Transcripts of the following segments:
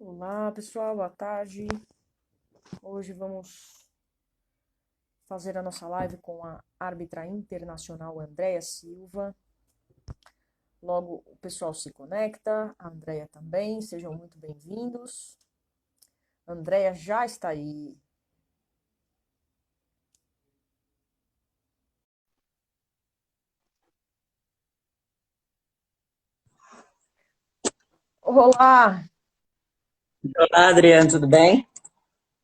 Olá, pessoal, boa tarde. Hoje vamos fazer a nossa live com a árbitra internacional Andréa Silva. Logo o pessoal se conecta, a Andréa também, sejam muito bem-vindos. Andréa já está aí. Olá, Olá, Adriano, tudo bem?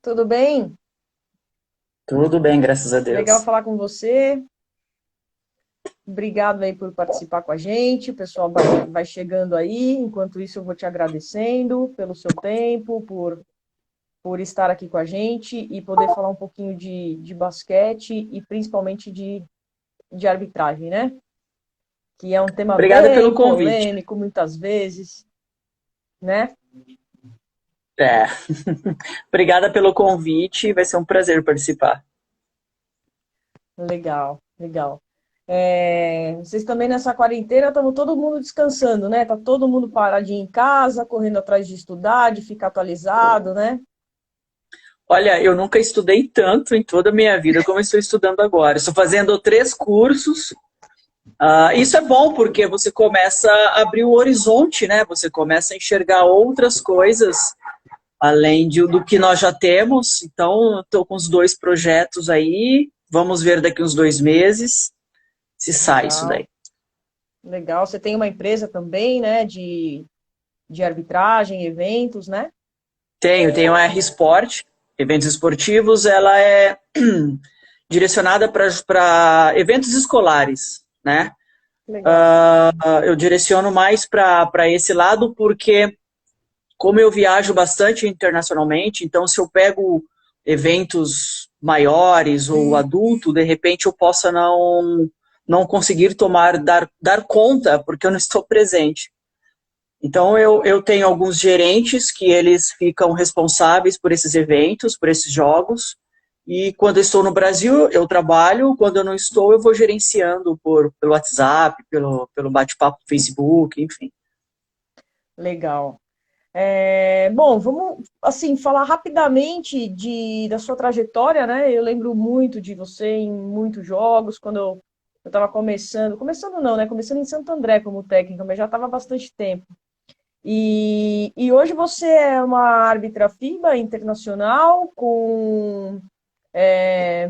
tudo bem? Tudo bem, graças a Legal Deus. falar com você. Obrigado aí por participar com a gente. O pessoal vai chegando aí. Enquanto isso, eu vou te agradecendo pelo seu tempo, por estar aqui com a gente e poder falar um pouquinho de basquete e principalmente de arbitragem, né? Que é um tema Obrigada pelo bem convite. polêmico muitas vezes, né? É. Obrigada pelo convite, vai ser um prazer participar. Legal, legal. Vocês também nessa quarentena estamos todo mundo descansando, né? Tá todo mundo paradinho em casa, correndo atrás de estudar, de ficar atualizado, né? Olha, eu nunca estudei tanto em toda a minha vida como eu estou estudando agora. Estou fazendo 3 cursos. Isso é bom porque você começa a abrir o horizonte, né? Você começa a enxergar outras coisas além do que nós já temos. Então, estou com os 2 projetos aí. Vamos ver daqui uns 2 meses se sai isso daí. Legal, legal. Você tem uma empresa também, né? De arbitragem, eventos, né? Tenho a R-Sport, eventos esportivos, ela é direcionada para eventos escolares, né? Legal. Eu direciono mais para esse lado porque, como eu viajo bastante internacionalmente, então se eu pego eventos maiores ou adulto, de repente eu possa não conseguir dar conta porque eu não estou presente. Então, eu tenho alguns gerentes que eles ficam responsáveis por esses eventos, por esses jogos. E quando eu estou no Brasil, eu trabalho. Quando eu não estou, eu vou gerenciando pelo WhatsApp, pelo bate-papo do Facebook, enfim. Legal. Bom, vamos assim falar rapidamente da sua trajetória, né? Eu lembro muito de você em muitos jogos, quando eu estava começando não, né? Começando em Santo André como técnica, mas já estava há bastante tempo. E hoje você é uma árbitra FIBA internacional,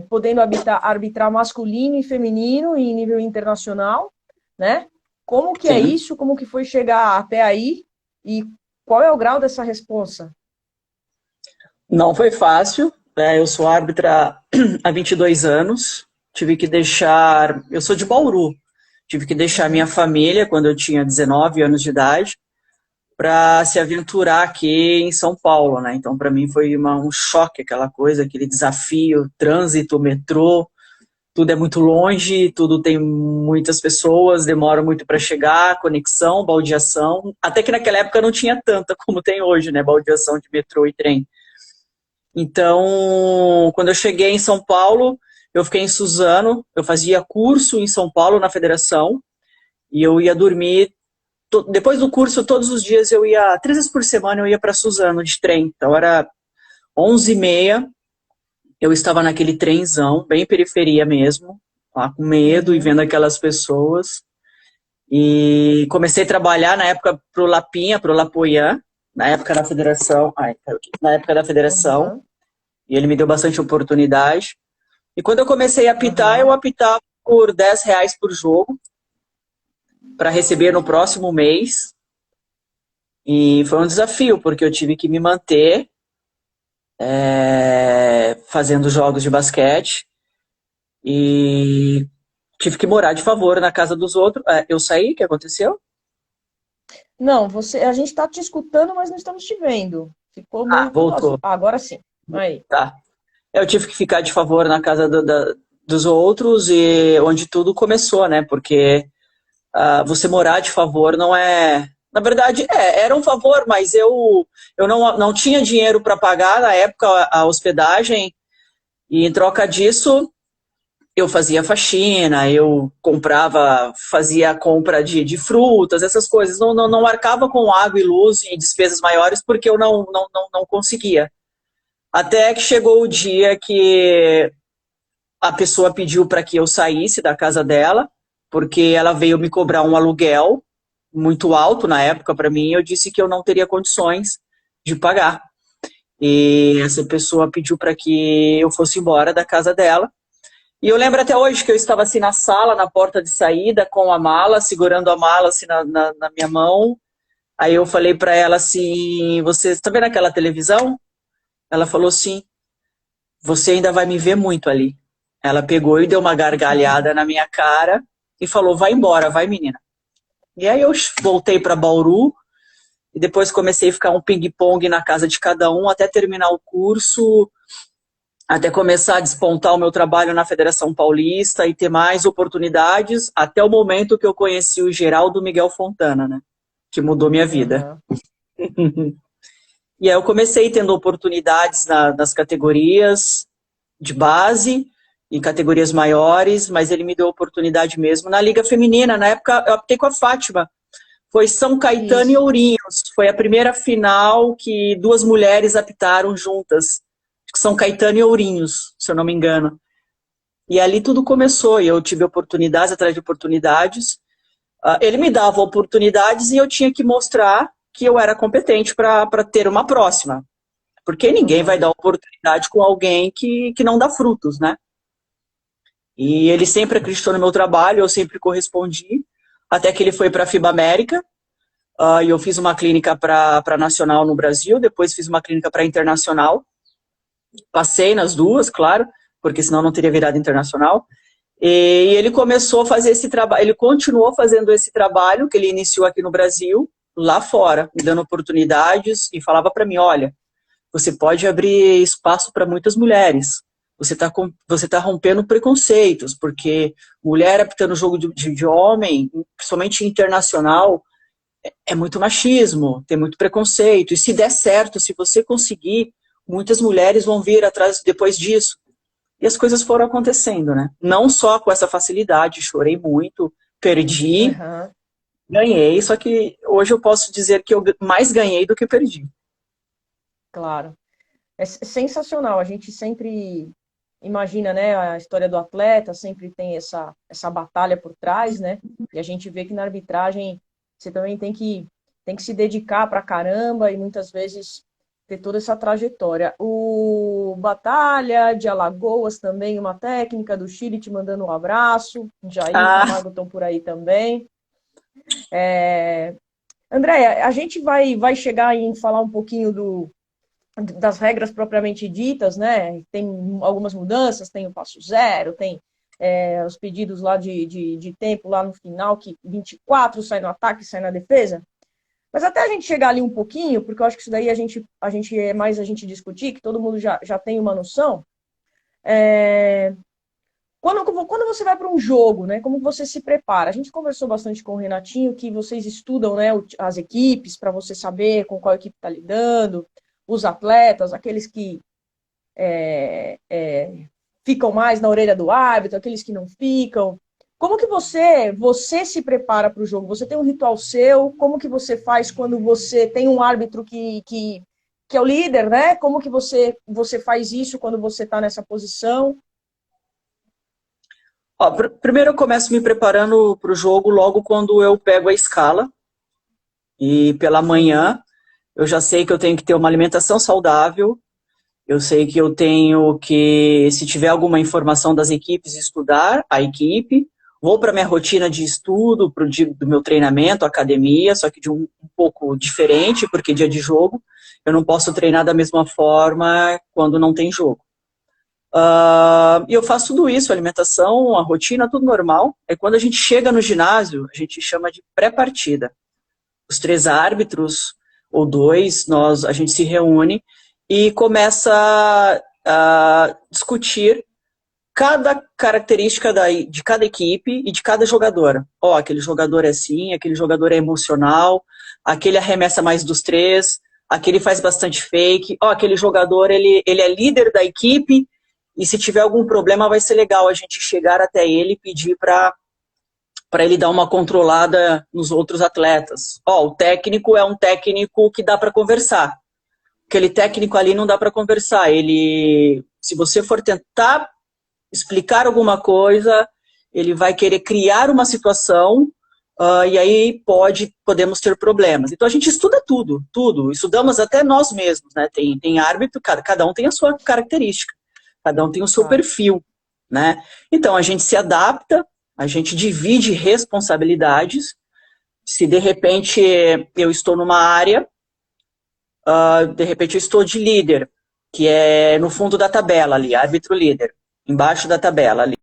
podendo arbitrar masculino e feminino em nível internacional, né? Como que é Sim. isso? Como que foi chegar até aí? E qual é o grau dessa responsa? Não foi fácil, né? Eu sou árbitra há 22 anos. Tive que deixar. Eu sou de Bauru. Tive que deixar minha Uhum. família quando eu tinha 19 anos de idade para se aventurar aqui em São Paulo, né? Então, para mim foi um choque aquela coisa, aquele desafio, trânsito, metrô, tudo é muito longe, tudo tem muitas pessoas, demora muito para chegar, conexão, baldeação. Até que naquela época não tinha tanta como tem hoje, né? Baldeação de metrô e trem. Então, quando eu cheguei em São Paulo, eu fiquei em Suzano, eu fazia curso em São Paulo na federação e eu ia dormir depois do curso, todos os dias eu ia, 3 vezes por semana eu ia para Suzano de trem. Então era 11h30, eu estava naquele trenzão, bem periferia mesmo, lá com medo e Uhum, vendo aquelas pessoas. E comecei a trabalhar na época pro Lapinha, pro Lapoian, na época da federação, na época da federação, uhum, e ele me deu bastante oportunidade. E quando eu comecei a apitar, eu uhum. apitava por R$ 10 por jogo, para receber no próximo mês. E foi um desafio, porque eu tive que me manter fazendo jogos de basquete e tive que morar de favor na casa dos outros. Eu saí, o que aconteceu? Não, a gente está te escutando, mas não estamos te vendo. Ficou Ah, meio tudo azul. voltou. Ah, agora sim. Aí. Tá. Eu tive que ficar de favor na casa dos outros e onde tudo começou, né? Porque você morar de favor não é. Na verdade, era um favor, mas eu não tinha dinheiro para pagar na época a hospedagem e em troca disso eu fazia faxina, eu comprava, fazia a compra de frutas, essas coisas. Não arcava com água e luz e despesas maiores porque eu não conseguia. Até que chegou o dia que a pessoa pediu para que eu saísse da casa dela, porque ela veio me cobrar um aluguel muito alto na época para mim, e eu disse que eu não teria condições de pagar. E essa pessoa pediu para que eu fosse embora da casa dela. E eu lembro até hoje que eu estava assim na sala, na porta de saída, com a mala, segurando a mala assim na minha mão. Aí eu falei para ela assim, você está vendo aquela televisão? Ela falou sim, você ainda vai me ver muito ali. Ela pegou e deu uma gargalhada na minha cara e falou, vai embora, vai menina. E aí eu voltei para Bauru e depois comecei a ficar um ping-pong na casa de cada um até terminar o curso, até começar a despontar o meu trabalho na Federação Paulista e ter mais oportunidades, até o momento que eu conheci o Geraldo Miguel Fontana, né? Que mudou minha vida. Uhum. E aí eu comecei tendo oportunidades nas categorias de base, em categorias maiores, mas ele me deu oportunidade mesmo na Liga Feminina. Na época eu optei com a Fátima. Foi São Caetano e Isso. Ourinhos. Foi a primeira final que duas mulheres apitaram juntas. São Caetano e Ourinhos, se eu não me engano. E ali tudo começou, e eu tive oportunidades atrás de oportunidades. Ele me dava oportunidades e eu tinha que mostrar que eu era competente para ter uma próxima. Porque ninguém vai dar oportunidade com alguém que não dá frutos, né? E ele sempre acreditou no meu trabalho, eu sempre correspondi, até que ele foi para a FIBA América, e eu fiz uma clínica para nacional no Brasil, depois fiz uma clínica para internacional. Passei nas duas, claro, porque senão não teria virado internacional. E ele começou a fazer esse trabalho, ele continuou fazendo esse trabalho que ele iniciou aqui no Brasil, lá fora, me dando oportunidades e falava para mim, olha, você pode abrir espaço para muitas mulheres, você tá rompendo preconceitos, porque mulher apitando jogo de homem, principalmente internacional, é muito machismo, tem muito preconceito, e se der certo, se você conseguir, muitas mulheres vão vir atrás depois disso. E as coisas foram acontecendo, né? Não só com essa facilidade, chorei muito, perdi, Uhum. ganhei, só que hoje eu posso dizer que eu mais ganhei do que perdi. Claro. É sensacional. A gente sempre imagina, né, a história do atleta, sempre tem essa batalha por trás, né? E a gente vê que na arbitragem você também tem que se dedicar pra caramba e muitas vezes ter toda essa trajetória. O Batalha de Alagoas também, uma técnica do Chile te mandando um abraço. Jair Ah, Camargo estão por aí também. Andréia, a gente vai chegar em falar um pouquinho das regras propriamente ditas, né? Tem algumas mudanças, tem o passo zero, tem os pedidos lá de tempo lá no final, que 24 sai no ataque, sai na defesa. Mas até a gente chegar ali um pouquinho, porque eu acho que isso daí a gente é mais a gente discutir, que todo mundo já tem uma noção. Quando você vai para um jogo, né? Como você se prepara? A gente conversou bastante com o Renatinho que vocês estudam, né, as equipes para você saber com qual equipe está lidando, os atletas, aqueles que é, é, ficam mais na orelha do árbitro, aqueles que não ficam. Como que você se prepara para o jogo? Você tem um ritual seu? Como que você faz quando você tem um árbitro que é o líder, né? Como que você faz isso quando você está nessa posição? ó, primeiro eu começo me preparando para o jogo logo quando eu pego a escala. E pela manhã eu já sei que eu tenho que ter uma alimentação saudável, eu sei que eu tenho que, se tiver alguma informação das equipes, estudar a equipe. Vou para minha rotina de estudo, pro dia do meu treinamento, academia, só que de um pouco diferente, porque dia de jogo eu não posso treinar da mesma forma quando não tem jogo. E eu faço tudo isso, a alimentação, a rotina, tudo normal. É quando a gente chega no ginásio, a gente chama de pré-partida. Os três árbitros, ou dois, a gente se reúne e começa a discutir cada característica de cada equipe e de cada jogador. Ó, aquele jogador é assim, aquele jogador é emocional, aquele arremessa mais dos três, aquele faz bastante fake, ó, aquele jogador ele é líder da equipe e se tiver algum problema vai ser legal a gente chegar até ele e pedir para ele dar uma controlada nos outros atletas. Ó, o técnico é um técnico que dá para conversar. Aquele técnico ali não dá para conversar. Ele, se você for tentar explicar alguma coisa, ele vai querer criar uma situação e aí podemos ter problemas. Então a gente estuda tudo, tudo. Estudamos até nós mesmos, né? Tem árbitro, cada um tem a sua característica, cada um tem o seu perfil, né? Então a gente se adapta, a gente divide responsabilidades. Se de repente eu estou numa área, de repente eu estou de líder, que é no fundo da tabela ali, árbitro líder, embaixo da tabela ali.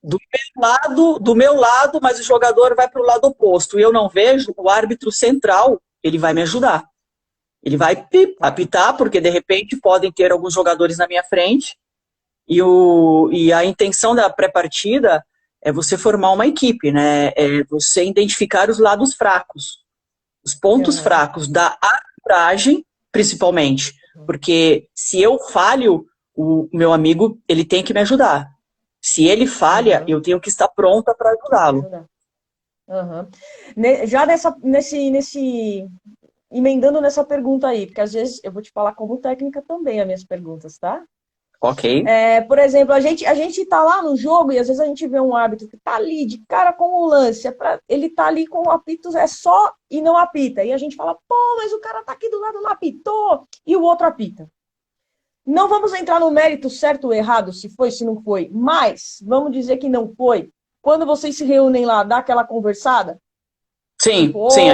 Do meu lado, mas o jogador vai para o lado oposto e eu não vejo, o árbitro central, ele vai me ajudar. Ele vai apitar, porque de repente podem ter alguns jogadores na minha frente e a intenção da pré-partida é você formar uma equipe, né? É você identificar os lados fracos, os pontos fracos da arbitragem, principalmente. Porque se eu falho, o meu amigo, ele tem que me ajudar. Se ele falha, eu tenho que estar pronta para ajudá-lo. Já emendando nessa pergunta aí, porque às vezes eu vou te falar como técnica também as minhas perguntas, tá? Ok. Por exemplo, a gente tá lá no jogo e às vezes a gente vê um árbitro que tá ali de cara com o lance, ele tá ali com o apito, é só e não apita. E a gente fala, pô, mas o cara tá aqui do lado, não apitou, e o outro apita. Não vamos entrar no mérito certo ou errado, se foi, se não foi, mas vamos dizer que não foi. Quando vocês se reúnem lá, dá aquela conversada? Sim, pô, sim,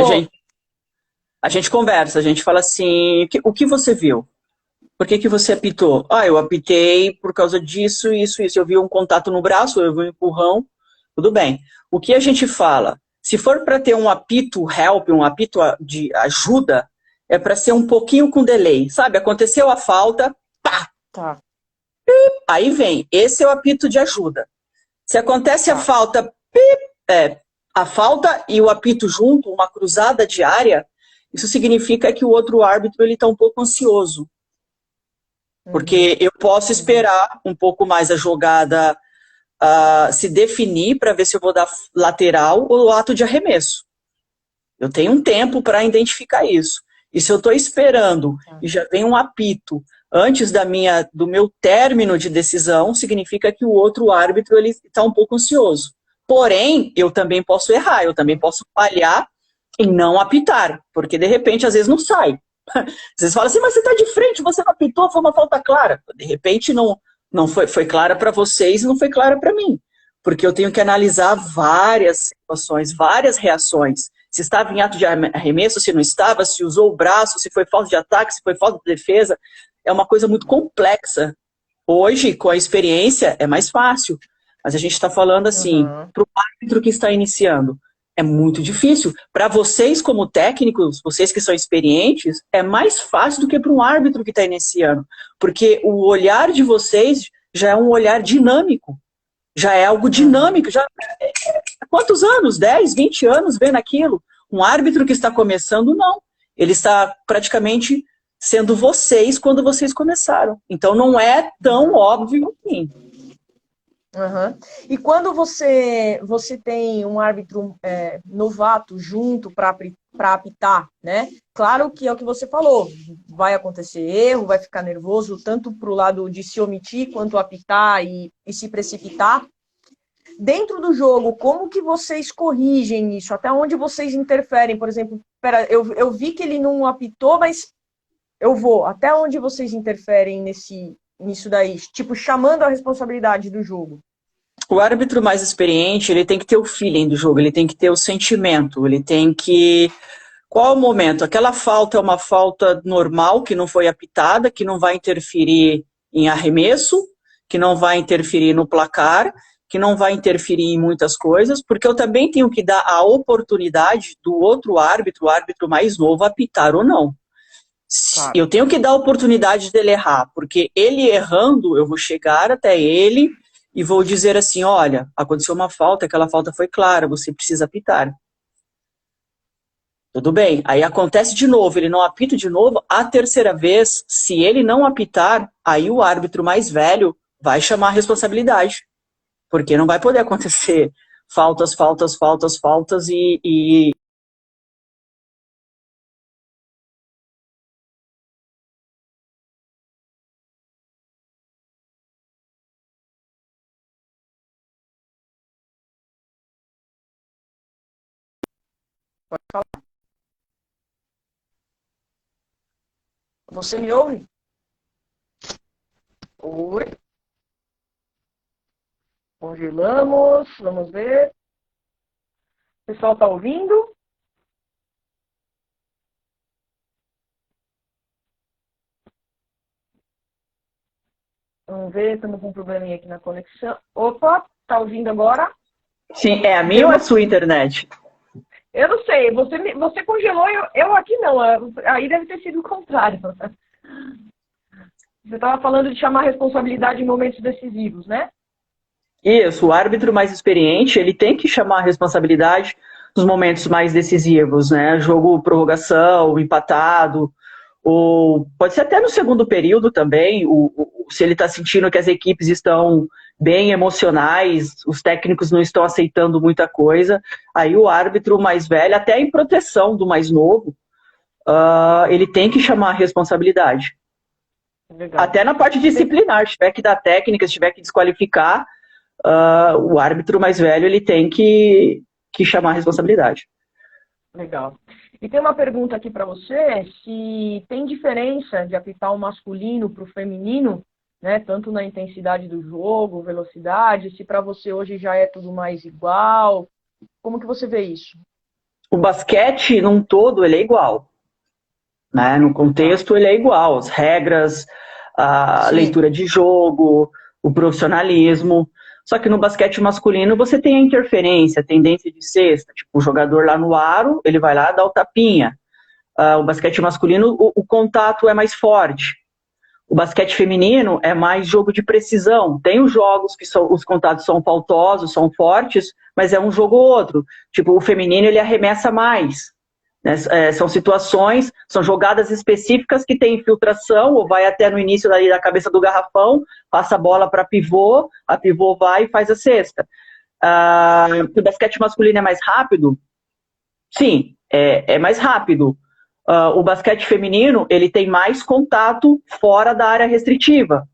a gente conversa, a gente fala assim, o que você viu? Por que você apitou? Eu apitei por causa disso, isso. Eu vi um contato no braço, eu vi um empurrão, tudo bem. O que a gente fala? Se for para ter um apito help, um apito de ajuda, é para ser um pouquinho com delay, sabe? Aconteceu a falta, pá! Tá. Aí vem, esse é o apito de ajuda. Se acontece a falta, a falta e o apito junto, uma cruzada diária, isso significa que o outro árbitro ele está um pouco ansioso. Porque eu posso esperar um pouco mais a jogada se definir para ver se eu vou dar lateral ou ato de arremesso. Eu tenho um tempo para identificar isso. E se eu estou esperando e já vem um apito antes do meu término de decisão, significa que o outro árbitro está um pouco ansioso. Porém, eu também posso errar, eu também posso falhar em não apitar, porque de repente às vezes não sai. Vocês falam assim, mas você está de frente, você não apitou, foi uma falta clara. De repente não foi clara para vocês e não foi clara para mim. Porque eu tenho que analisar várias situações, várias reações. Se estava em ato de arremesso, se não estava, se usou o braço, se foi falta de ataque, se foi falta de defesa. É uma coisa muito complexa. Hoje, com a experiência, é mais fácil. Mas a gente está falando assim, para o árbitro que está iniciando. É muito difícil. Para vocês, como técnicos, vocês que são experientes, é mais fácil do que para um árbitro que está iniciando. Porque o olhar de vocês já é um olhar dinâmico. Já é algo dinâmico. Já há quantos anos? 10, 20 anos vendo aquilo? Um árbitro que está começando, não. Ele está praticamente sendo vocês quando vocês começaram. Então não é tão óbvio assim. E quando você tem um árbitro novato junto para apitar, né? Claro que é o que você falou, vai acontecer erro, vai ficar nervoso, tanto para o lado de se omitir, quanto apitar e se precipitar. Dentro do jogo, como que vocês corrigem isso? Até onde vocês interferem? Por exemplo, eu vi que ele não apitou, mas eu vou. Até onde vocês interferem nisso daí? Tipo, chamando a responsabilidade do jogo. O árbitro mais experiente, ele tem que ter o feeling do jogo, ele tem que ter o sentimento, ele tem que... Qual é o momento? Aquela falta é uma falta normal, que não foi apitada, que não vai interferir em arremesso, que não vai interferir no placar, que não vai interferir em muitas coisas, porque eu também tenho que dar a oportunidade do outro árbitro, o árbitro mais novo, apitar ou não. Claro. Eu tenho que dar a oportunidade dele errar, porque ele errando, eu vou chegar até ele e vou dizer assim, olha, aconteceu uma falta, aquela falta foi clara, você precisa apitar. Tudo bem. Aí acontece de novo, ele não apita de novo. A terceira vez, se ele não apitar, aí o árbitro mais velho vai chamar a responsabilidade. Porque não vai poder acontecer faltas, faltas, faltas, faltas e... Pode falar. Você me ouve? Oi, congelamos, vamos ver. O pessoal está ouvindo? Vamos ver, estamos com um probleminha aqui na conexão. Opa, tá ouvindo agora? Sim, é a minha ou é a sua internet? Eu não sei, você congelou, eu aqui não. Aí deve ter sido o contrário. Você estava falando de chamar responsabilidade em momentos decisivos, né? Isso, o árbitro mais experiente, ele tem que chamar a responsabilidade nos momentos mais decisivos, né? Jogo prorrogação, empatado, ou pode ser até no segundo período também, se ele está sentindo que as equipes estão bem emocionais, os técnicos não estão aceitando muita coisa, aí o árbitro mais velho, até em proteção do mais novo, ele tem que chamar a responsabilidade. Legal. Até na parte disciplinar, se tiver que dar técnica, se tiver que desqualificar, o árbitro mais velho ele tem que chamar a responsabilidade. Legal. E tem uma pergunta aqui para você, se tem diferença de apitar o masculino para o feminino, né, tanto na intensidade do jogo, velocidade, se para você hoje já é tudo mais igual, como que você vê isso? O basquete, num todo, ele é igual. Né? No contexto, ele é igual. As regras, a leitura de jogo, o profissionalismo. Só que no basquete masculino você tem a interferência, a tendência de cesta. Tipo, o jogador lá no aro, ele vai lá dar o tapinha. O basquete masculino, o contato é mais forte. O basquete feminino é mais jogo de precisão. Tem os jogos que os contatos são faltosos, são fortes, mas é um jogo ou outro. Tipo, o feminino ele arremessa mais. Né? São situações, são jogadas específicas que tem infiltração, ou vai até no início da cabeça do garrafão, passa a bola para pivô, a pivô vai e faz a cesta. O basquete masculino é mais rápido? Sim, é mais rápido. O basquete feminino, ele tem mais contato fora da área restritiva.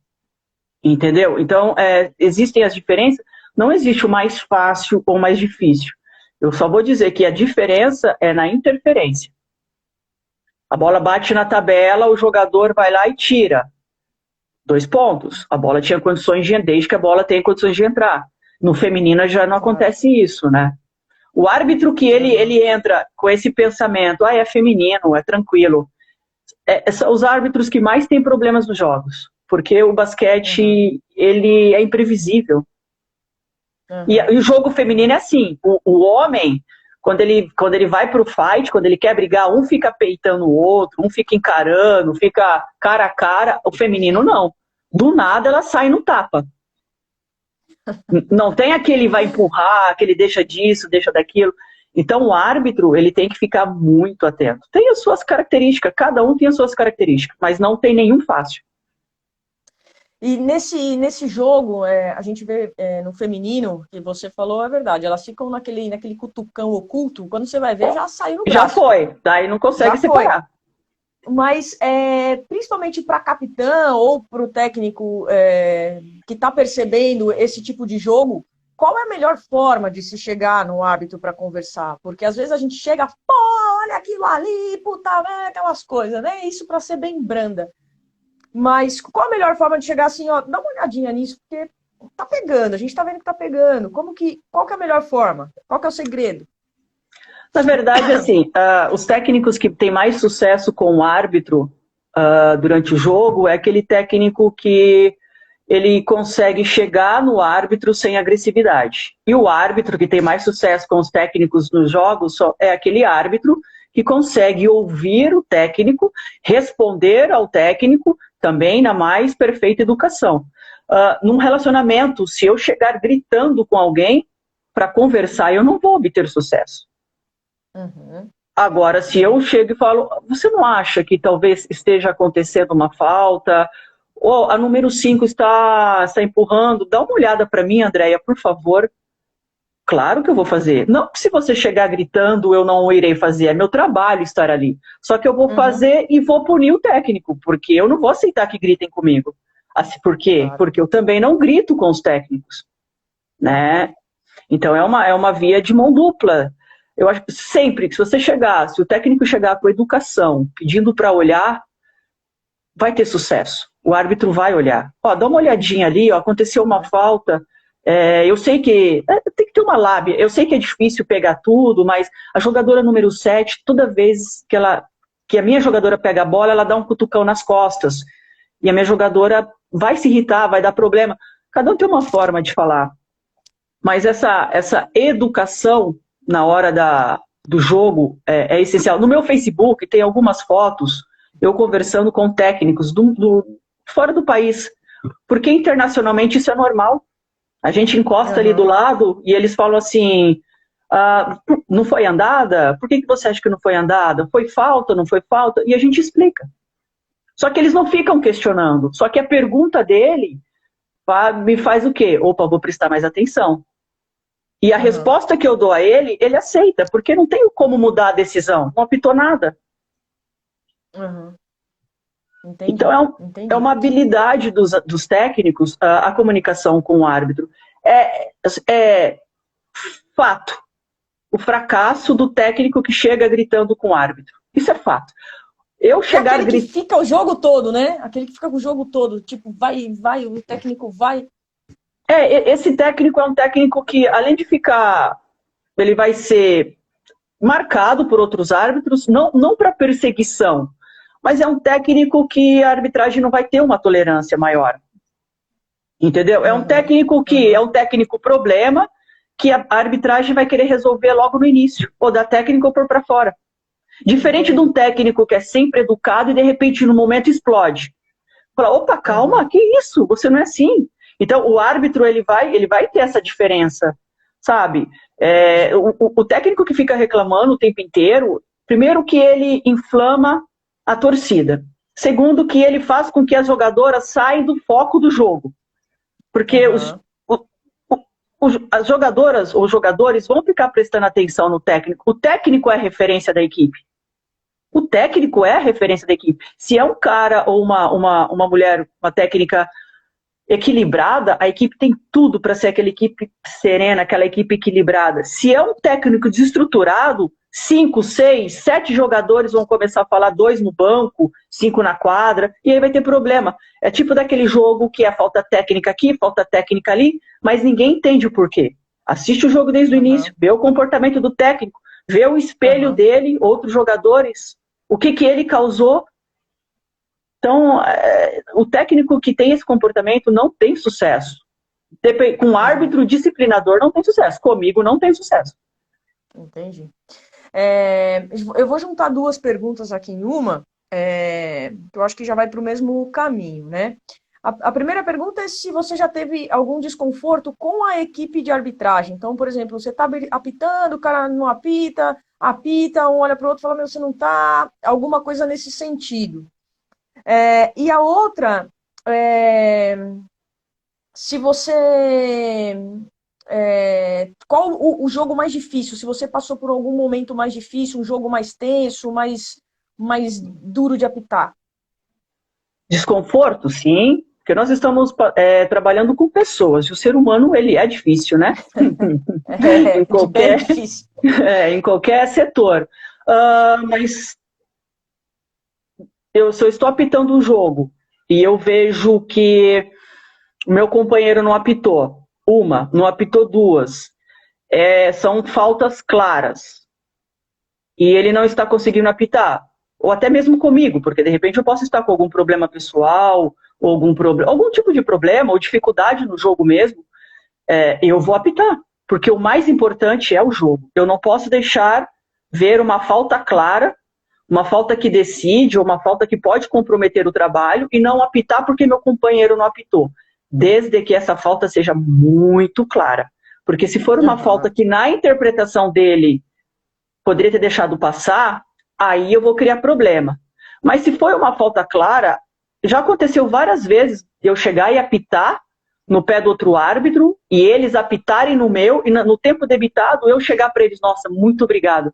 Entendeu? Então, existem as diferenças. Não existe o mais fácil ou mais difícil. Eu só vou dizer que a diferença é na interferência. A bola bate na tabela, o jogador vai lá e tira. 2 pontos. A bola tinha condições desde que a bola tenha condições de entrar. No feminino já não acontece isso, né? O árbitro que ele entra com esse pensamento, é feminino, é tranquilo. São os árbitros que mais têm problemas nos jogos. Porque o basquete, ele é imprevisível. E o jogo feminino é assim, o homem, quando ele vai pro fight, quando ele quer brigar, um fica peitando o outro, um fica encarando, fica cara a cara, o feminino não. Do nada ela sai no tapa. Não tem aquele vai empurrar, aquele deixa disso, deixa daquilo. Então o árbitro, ele tem que ficar muito atento. Tem as suas características, cada um tem as suas características, mas não tem nenhum fácil. E nesse jogo, a gente vê no feminino, que você falou, é verdade, elas ficam naquele cutucão oculto, quando você vai ver, já saiu no braço. Já foi, daí não consegue separar. Mas, principalmente para capitã ou para o técnico que está percebendo esse tipo de jogo, qual é a melhor forma de se chegar no árbitro para conversar? Porque às vezes a gente chega, pô, olha aquilo ali, puta, aquelas coisas, né? Isso para ser bem branda. Mas qual a melhor forma de chegar assim, ó, dá uma olhadinha nisso, porque tá pegando, a gente tá vendo que tá pegando. Qual que é a melhor forma? Qual que é o segredo? Na verdade, assim, os técnicos que têm mais sucesso com o árbitro durante o jogo é aquele técnico que ele consegue chegar no árbitro sem agressividade. E o árbitro que tem mais sucesso com os técnicos nos jogos é aquele árbitro que consegue ouvir o técnico, responder ao técnico, também na mais perfeita educação. Num relacionamento, se eu chegar gritando com alguém para conversar, eu não vou obter sucesso. Uhum. Agora, se eu chego e falo, você não acha que talvez esteja acontecendo uma falta? Ou a número 5 está empurrando? Dá uma olhada para mim, Andréia, por favor. Claro que eu vou fazer. Não, se você chegar gritando, eu não irei fazer. É meu trabalho estar ali. Só que eu vou fazer e vou punir o técnico, porque eu não vou aceitar que gritem comigo. Assim, por quê? Claro. Porque eu também não grito com os técnicos, né? Então é uma via de mão dupla. Eu acho que sempre que se você chegar, se o técnico chegar com educação, pedindo para olhar, vai ter sucesso. O árbitro vai olhar. Ó, dá uma olhadinha ali, ó, aconteceu uma falta. Eu sei que tem que ter uma lábia. Eu sei que é difícil pegar tudo, mas a jogadora número 7, toda vez que a minha jogadora pega a bola, ela dá um cutucão nas costas. E a minha jogadora vai se irritar, vai dar problema. Cada um tem uma forma de falar. Mas essa educação na hora do jogo é essencial. No meu Facebook tem algumas fotos eu conversando com técnicos fora do país, porque internacionalmente isso é normal. A gente encosta ali do lado e eles falam assim, não foi andada? Por que você acha que não foi andada? Foi falta, não foi falta? E a gente explica. Só que eles não ficam questionando. Só que a pergunta dele me faz o quê? Opa, vou prestar mais atenção. E a resposta que eu dou a ele, ele aceita, porque não tem como mudar a decisão. Não apitou nada. Entendi, então é uma habilidade dos técnicos a comunicação com o árbitro. É fato. O fracasso do técnico que chega gritando com o árbitro. Isso é fato. Aquele que fica o jogo todo, né? Aquele que fica o jogo todo. Tipo, vai, o técnico vai. Esse técnico é um técnico que, além de ficar... Ele vai ser marcado por outros árbitros, não para perseguição, mas é um técnico que a arbitragem não vai ter uma tolerância maior. Entendeu? É um técnico que é um técnico problema, que a arbitragem vai querer resolver logo no início, ou da técnica ou por para fora. Diferente de um técnico que é sempre educado e de repente no momento explode. Fala, opa, calma, que isso? Você não é assim. Então o árbitro ele vai ter essa diferença, sabe? O técnico que fica reclamando o tempo inteiro, primeiro que ele inflama a torcida. Segundo que ele faz com que as jogadoras saiam do foco do jogo. Porque as jogadoras ou jogadores vão ficar prestando atenção no técnico. O técnico é a referência da equipe. O técnico é a referência da equipe. Se é um cara ou uma mulher, uma técnica equilibrada, a equipe tem tudo para ser aquela equipe serena, aquela equipe equilibrada. Se é um técnico desestruturado, 5, 6, 7 jogadores vão começar a falar, 2 no banco, 5 na quadra, e aí vai ter problema. É tipo daquele jogo que é falta técnica aqui, falta técnica ali, mas ninguém entende o porquê. Assiste o jogo desde o início, vê o comportamento do técnico, vê o espelho dele, outros jogadores, o que ele causou. Então, o técnico que tem esse comportamento não tem sucesso. Com um árbitro disciplinador não tem sucesso. Comigo não tem sucesso. Entendi. Eu vou juntar duas perguntas aqui em uma, que eu acho que já vai para o mesmo caminho, né? A primeira pergunta é se você já teve algum desconforto com a equipe de arbitragem. Então, por exemplo, você está apitando, o cara não apita, um olha para o outro e fala, meu, você não está... Alguma coisa nesse sentido. E a outra, se você... qual o jogo mais difícil? Se você passou por algum momento mais difícil, um jogo mais tenso, mais duro de apitar? Desconforto, sim, porque nós estamos trabalhando com pessoas, e o ser humano, ele é difícil, né? Em qualquer setor. Mas se eu estou apitando um jogo e eu vejo que o meu companheiro não apitou não apitou duas, são faltas claras, e ele não está conseguindo apitar, ou até mesmo comigo, porque de repente eu posso estar com algum problema pessoal, ou algum tipo de problema, ou dificuldade no jogo mesmo, eu vou apitar, porque o mais importante é o jogo. Eu não posso deixar ver uma falta clara, uma falta que decide, ou uma falta que pode comprometer o trabalho, e não apitar porque meu companheiro não apitou, desde que essa falta seja muito clara. Porque se for uma falta que na interpretação dele poderia ter deixado passar, aí eu vou criar problema. Mas se foi uma falta clara, já aconteceu várias vezes eu chegar e apitar no pé do outro árbitro, e eles apitarem no meu, e no tempo debitado eu chegar para eles, nossa, muito obrigado.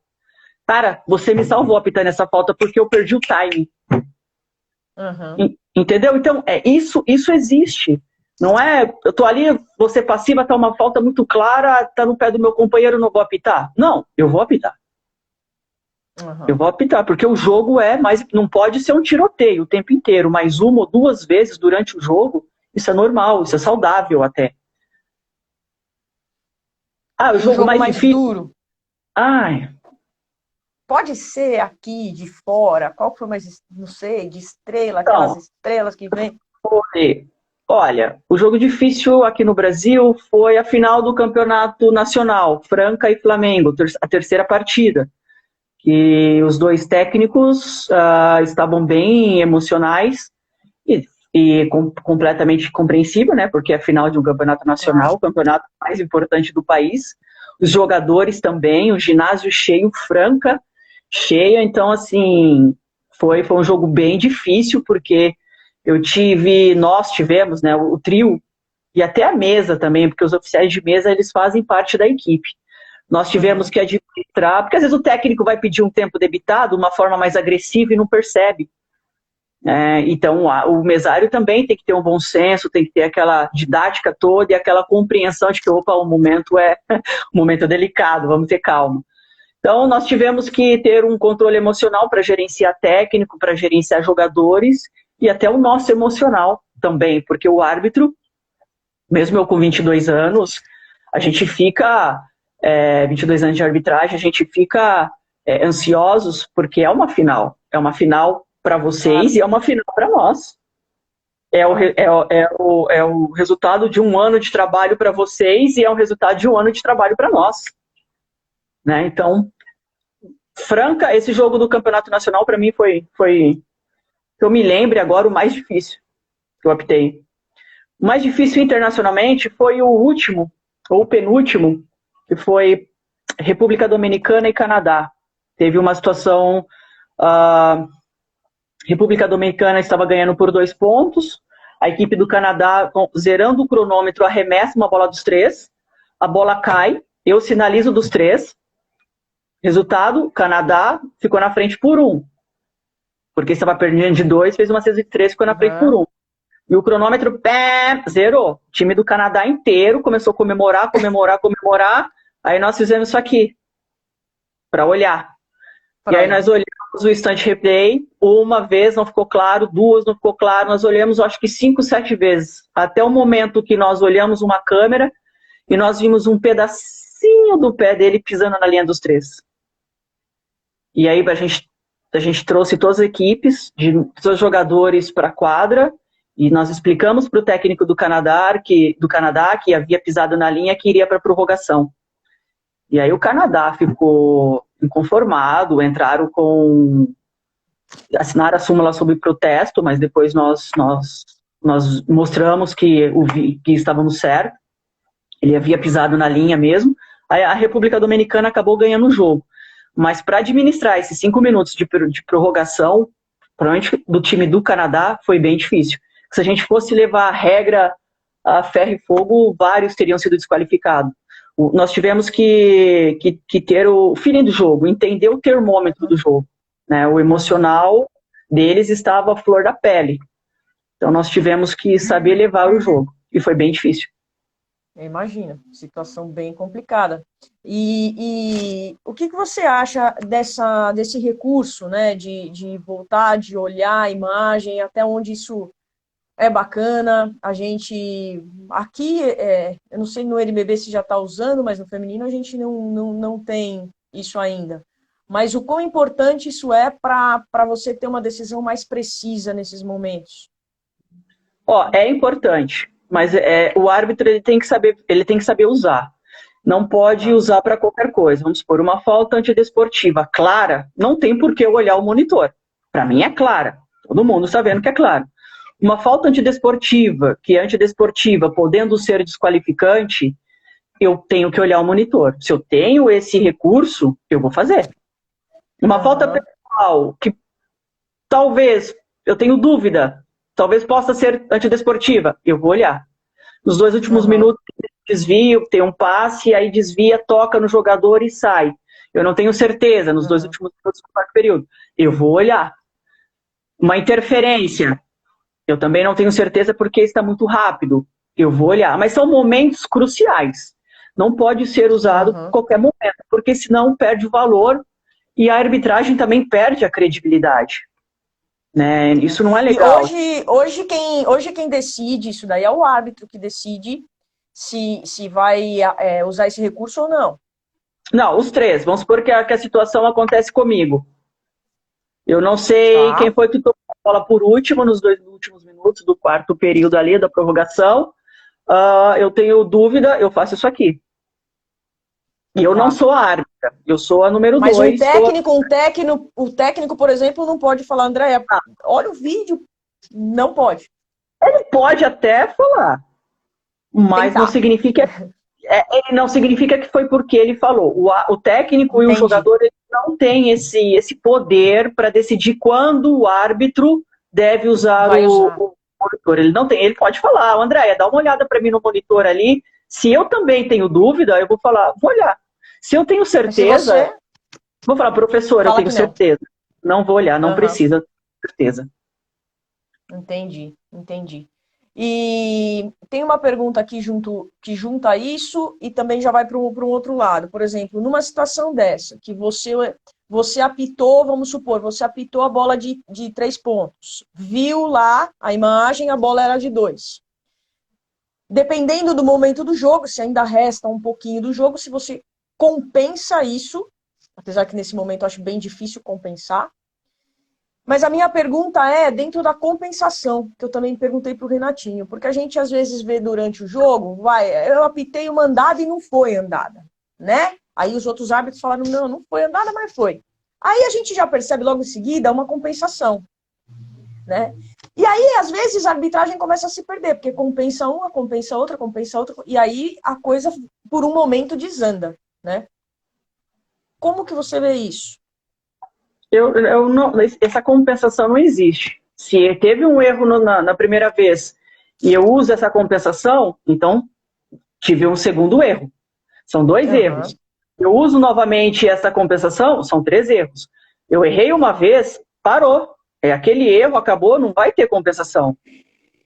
Cara, você me salvou apitando essa falta porque eu perdi o time. Uhum. Entendeu? Então, isso existe. Não é, eu tô ali, você passiva, tá uma falta muito clara, tá no pé do meu companheiro, não vou apitar. Não, eu vou apitar. Eu Uhum. vou apitar, porque o jogo mas não pode ser um tiroteio o tempo inteiro, mas uma ou duas vezes durante o jogo, isso é normal, isso é saudável até. Ah, o E um jogo jogo mais mais difícil? duro? Ai, Pode ser aqui, de fora, qual que foi mais, não sei, de estrela, aquelas então, estrelas que vem. foi. Olha, o jogo difícil aqui no Brasil foi a final do Campeonato Nacional, Franca e Flamengo, a terceira partida, que os dois técnicos estavam bem emocionais e completamente compreensível, né? Porque é a final de um campeonato nacional, Claro. o campeonato mais importante do país. Os jogadores também, o ginásio cheio, Franca cheia. Então, assim, foi um jogo bem difícil, porque nós tivemos, né, o trio e até a mesa também, porque os oficiais de mesa, eles fazem parte da equipe. Nós tivemos Uhum. que administrar, porque às vezes o técnico vai pedir um tempo debitado, uma forma mais agressiva e não percebe. Então, o mesário também tem que ter um bom senso, tem que ter aquela didática toda e aquela compreensão de que, opa, o momento um momento delicado, vamos ter calma. Então, nós tivemos que ter um controle emocional para gerenciar técnico, para gerenciar jogadores e até o nosso emocional também, porque o árbitro, mesmo eu com 22 anos, a gente fica, 22 anos de arbitragem, a gente fica ansiosos porque é uma final para vocês Claro, e é uma final para nós. claro. É o resultado de um ano de trabalho para vocês e é o resultado de um ano de trabalho para nós. Né? Então, Franca, esse jogo do Campeonato Nacional para mim foi, que eu me lembre agora, o mais difícil que eu optei. O mais difícil internacionalmente foi o último, ou o penúltimo, que foi República Dominicana e Canadá. Teve uma situação, República Dominicana estava ganhando por 2 pontos, a equipe do Canadá, zerando o cronômetro, arremessa uma bola dos 3, a bola cai, eu sinalizo dos 3, resultado, Canadá ficou na frente por 1, porque estava perdendo de 2, fez uma cesta de 3, ficou na frente por Uhum. 1. E o cronômetro, zerou. O time do Canadá inteiro começou a comemorar, aí nós fizemos isso aqui, para olhar. E Para aí nós olhar. olhamos o instant replay, uma vez não ficou claro, duas não ficou claro, nós olhamos acho que 5, 7 vezes, até o momento que nós olhamos uma câmera e nós vimos um pedacinho do pé dele pisando na linha dos 3. E aí a gente trouxe todas as equipes, todos os jogadores para a quadra, e nós explicamos para o técnico do Canadá que havia pisado na linha, que iria para a prorrogação. E aí o Canadá ficou inconformado, assinaram a súmula sob protesto, mas depois nós mostramos que estávamos certos, ele havia pisado na linha mesmo. Aí a República Dominicana acabou ganhando o jogo. Mas para administrar esses 5 minutos de prorrogação, provavelmente do time do Canadá, foi bem difícil. Se a gente fosse levar a regra a ferro e fogo, vários teriam sido desqualificados. Nós tivemos que ter o feeling do jogo, entender o termômetro do jogo. Né? O Uhum. emocional deles estava à flor da pele. Então nós tivemos que saber levar o jogo. E foi bem difícil. Imagina, situação bem complicada. E o que você acha desse recurso, né, de voltar, de olhar a imagem, até onde isso é bacana? A gente, aqui, eu não sei no NBB se já está usando, mas no feminino a gente não tem isso ainda. Mas o quão importante isso é para você ter uma decisão mais precisa nesses momentos? É importante, mas o árbitro ele tem que saber usar. Não pode Tá. usar para qualquer coisa. Vamos supor, uma falta antidesportiva clara, não tem por que eu olhar o monitor. Para mim é clara. Todo mundo está vendo que é clara. Uma falta antidesportiva, que é antidesportiva, podendo ser desqualificante, eu tenho que olhar o monitor. Se eu tenho esse recurso, eu vou fazer. Uma falta Aham, pessoal, que talvez, eu tenho dúvida, talvez possa ser antidesportiva, eu vou olhar. Nos 2 últimos aham, minutos, desvio, tem um passe, aí desvia, toca no jogador e sai. Eu não tenho certeza, nos dois aham. últimos minutos do quarto período. Eu vou olhar. Uma interferência, eu também não tenho certeza porque está muito rápido. Eu vou olhar. Mas são momentos cruciais. Não pode ser usado a Aham. qualquer momento, porque senão perde o valor e a arbitragem também perde a credibilidade. Né? É. Isso não é E legal. hoje quem decide isso daí é o árbitro que decide se vai usar esse recurso ou não. Não, os três. Vamos supor que a situação acontece comigo. Eu não sei quem Tá? foi que tocou a bola por último, nos 2 últimos minutos do quarto período ali da prorrogação. Eu tenho dúvida, eu faço isso aqui. E eu não Tá. sou a árbitra, eu sou a número Mas 2. o técnico, por exemplo, não pode falar, André, olha o vídeo, não pode. Ele pode até falar, mas não Tentar. significa, ele não significa que foi porque ele falou. O técnico e o Entendi. jogador ele não têm esse poder para decidir quando o árbitro deve usar Vai usar. o monitor. Ele não tem, ele pode falar, Andréia, dá uma olhada para mim no monitor ali. Se eu também tenho dúvida, eu vou falar, vou olhar. Se eu tenho Mas se certeza, você vou falar, professor, eu fala tenho que não. certeza. Não vou olhar, não Aham. precisa, certeza. Entendi, entendi. E tem uma pergunta aqui que junta isso e também já vai para um outro lado. Por exemplo, numa situação dessa, que você apitou, vamos supor, você apitou a bola de 3 pontos. Viu lá a imagem, a bola era de 2. Dependendo do momento do jogo, se ainda resta um pouquinho do jogo, se você compensa isso, apesar que nesse momento eu acho bem difícil compensar. Mas a minha pergunta é dentro da compensação, que eu também perguntei para o Renatinho, porque a gente às vezes vê durante o jogo, eu apitei uma andada e não foi andada, né? Aí os outros árbitros falaram, não, não foi andada, mas foi. Aí a gente já percebe logo em seguida uma compensação, né? E aí, às vezes, a arbitragem começa a se perder, porque compensa outra, e aí a coisa, por um momento, desanda, né? Como que você vê isso? Eu não, essa compensação não existe. Se teve um erro na primeira vez e eu uso essa compensação, então tive um segundo erro. São 2 erros. Aham, Eu uso novamente essa compensação, são 3 erros. Eu errei uma vez, parou. É aquele erro, acabou, não vai ter compensação.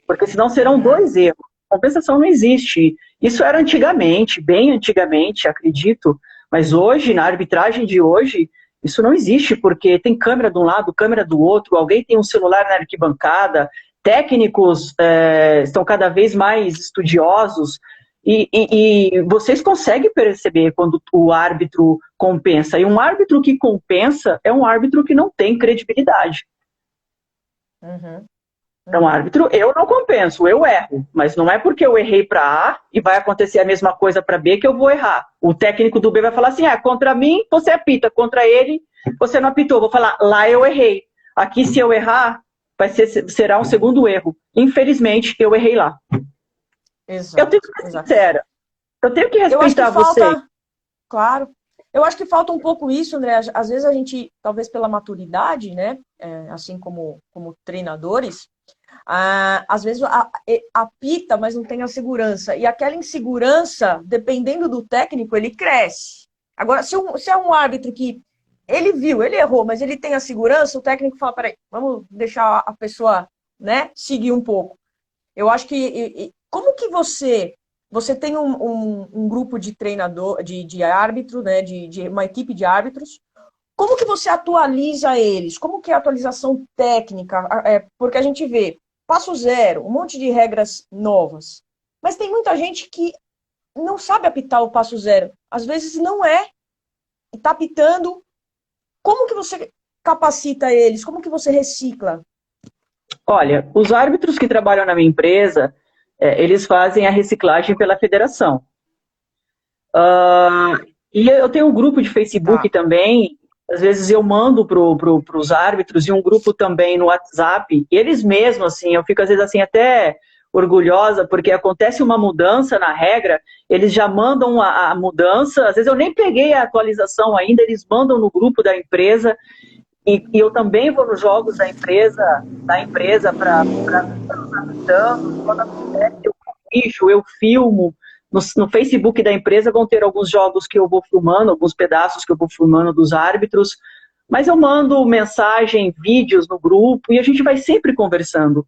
Porque senão serão uhum, 2 erros. Compensação não existe. Isso era antigamente, bem antigamente, acredito. Mas hoje, na arbitragem de hoje, isso não existe, porque tem câmera de um lado, câmera do outro, alguém tem um celular na arquibancada, técnicos estão cada vez mais estudiosos, e vocês conseguem perceber quando o árbitro compensa. E um árbitro que compensa é um árbitro que não tem credibilidade. uhum, Então, uhum. árbitro, eu não compenso, eu erro. Mas não é porque eu errei para A e vai acontecer a mesma coisa para B que eu vou errar. O técnico do B vai falar assim: contra mim você apita, contra ele você não apitou. Eu vou falar, lá eu errei. Aqui, se eu errar, será um segundo erro. Infelizmente, eu errei lá. Eu tenho Exato, que ser exato. sincera. Eu tenho que Eu acho que respeitar vocês. falta, claro, eu acho que falta um pouco isso, André. Às vezes a gente, talvez pela maturidade, né, assim como treinadores, às vezes apita, mas não tem a segurança. E aquela insegurança, dependendo do técnico, ele cresce. Agora, se é um árbitro que ele viu, ele errou, mas ele tem a segurança, o técnico fala, peraí, vamos deixar a pessoa, né, seguir um pouco. Eu acho que. Como que você tem um grupo de treinador, de árbitro, né? De uma equipe de árbitros. Como que você atualiza eles? Como que é a atualização técnica? Porque a gente vê passo zero, um monte de regras novas. Mas tem muita gente que não sabe apitar o passo zero. Às vezes não é. E tá apitando. Como que você capacita eles? Como que você recicla? Olha, os árbitros que trabalham na minha empresa, eles fazem a reciclagem pela federação. E eu tenho um grupo de Facebook Tá. também, às vezes eu mando os árbitros e um grupo também no WhatsApp, eles mesmos, assim, eu fico às vezes assim até orgulhosa, porque acontece uma mudança na regra, eles já mandam a mudança, às vezes eu nem peguei a atualização ainda, eles mandam no grupo da empresa, e eu também vou nos jogos da empresa para quando acontece, eu corrijo, eu filmo. No Facebook da empresa vão ter alguns jogos que eu vou filmando, alguns pedaços que eu vou filmando dos árbitros, mas eu mando mensagem, vídeos no grupo e a gente vai sempre conversando.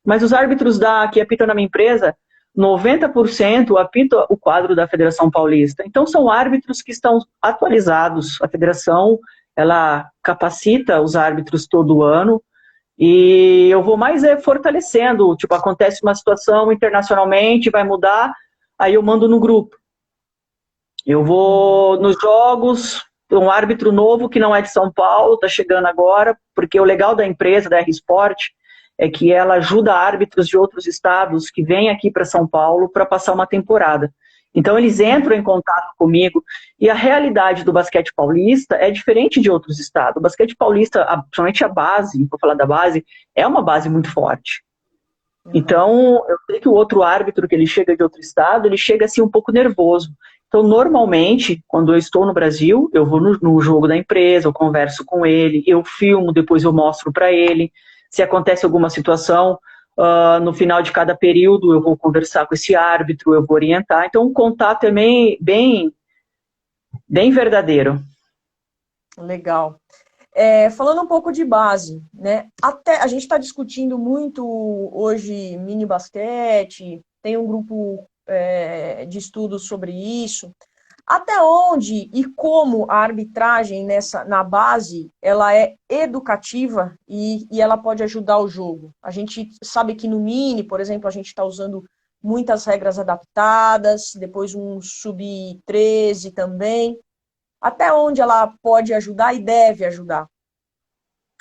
Mas os árbitros que apitam na minha empresa, 90% apitam o quadro da Federação Paulista. Então são árbitros que estão atualizados. A federação, ela capacita os árbitros todo ano e eu vou mais fortalecendo. Tipo, acontece uma situação internacionalmente, vai mudar, aí eu mando no grupo. Eu vou nos jogos, um árbitro novo que não é de São Paulo, está chegando agora, porque o legal da empresa, da R-Sport, é que ela ajuda árbitros de outros estados que vêm aqui para São Paulo para passar uma temporada. Então eles entram em contato comigo e a realidade do basquete paulista é diferente de outros estados. O basquete paulista, principalmente a base, vou falar da base, é uma base muito forte. Então, eu sei que o outro árbitro que ele chega de outro estado, ele chega assim um pouco nervoso. Então, normalmente, quando eu estou no Brasil, eu vou no jogo da empresa, eu converso com ele, eu filmo, depois eu mostro para ele. Se acontece alguma situação, no final de cada período, eu vou conversar com esse árbitro, eu vou orientar. Então, o contato é bem verdadeiro. Legal. Falando um pouco de base, né? Até a gente está discutindo muito hoje mini basquete, tem um grupo de estudos sobre isso. Até onde e como a arbitragem na base ela é educativa e ela pode ajudar o jogo? A gente sabe que no mini, por exemplo, a gente está usando muitas regras adaptadas, depois um sub-13 também. Até onde ela pode ajudar e deve ajudar?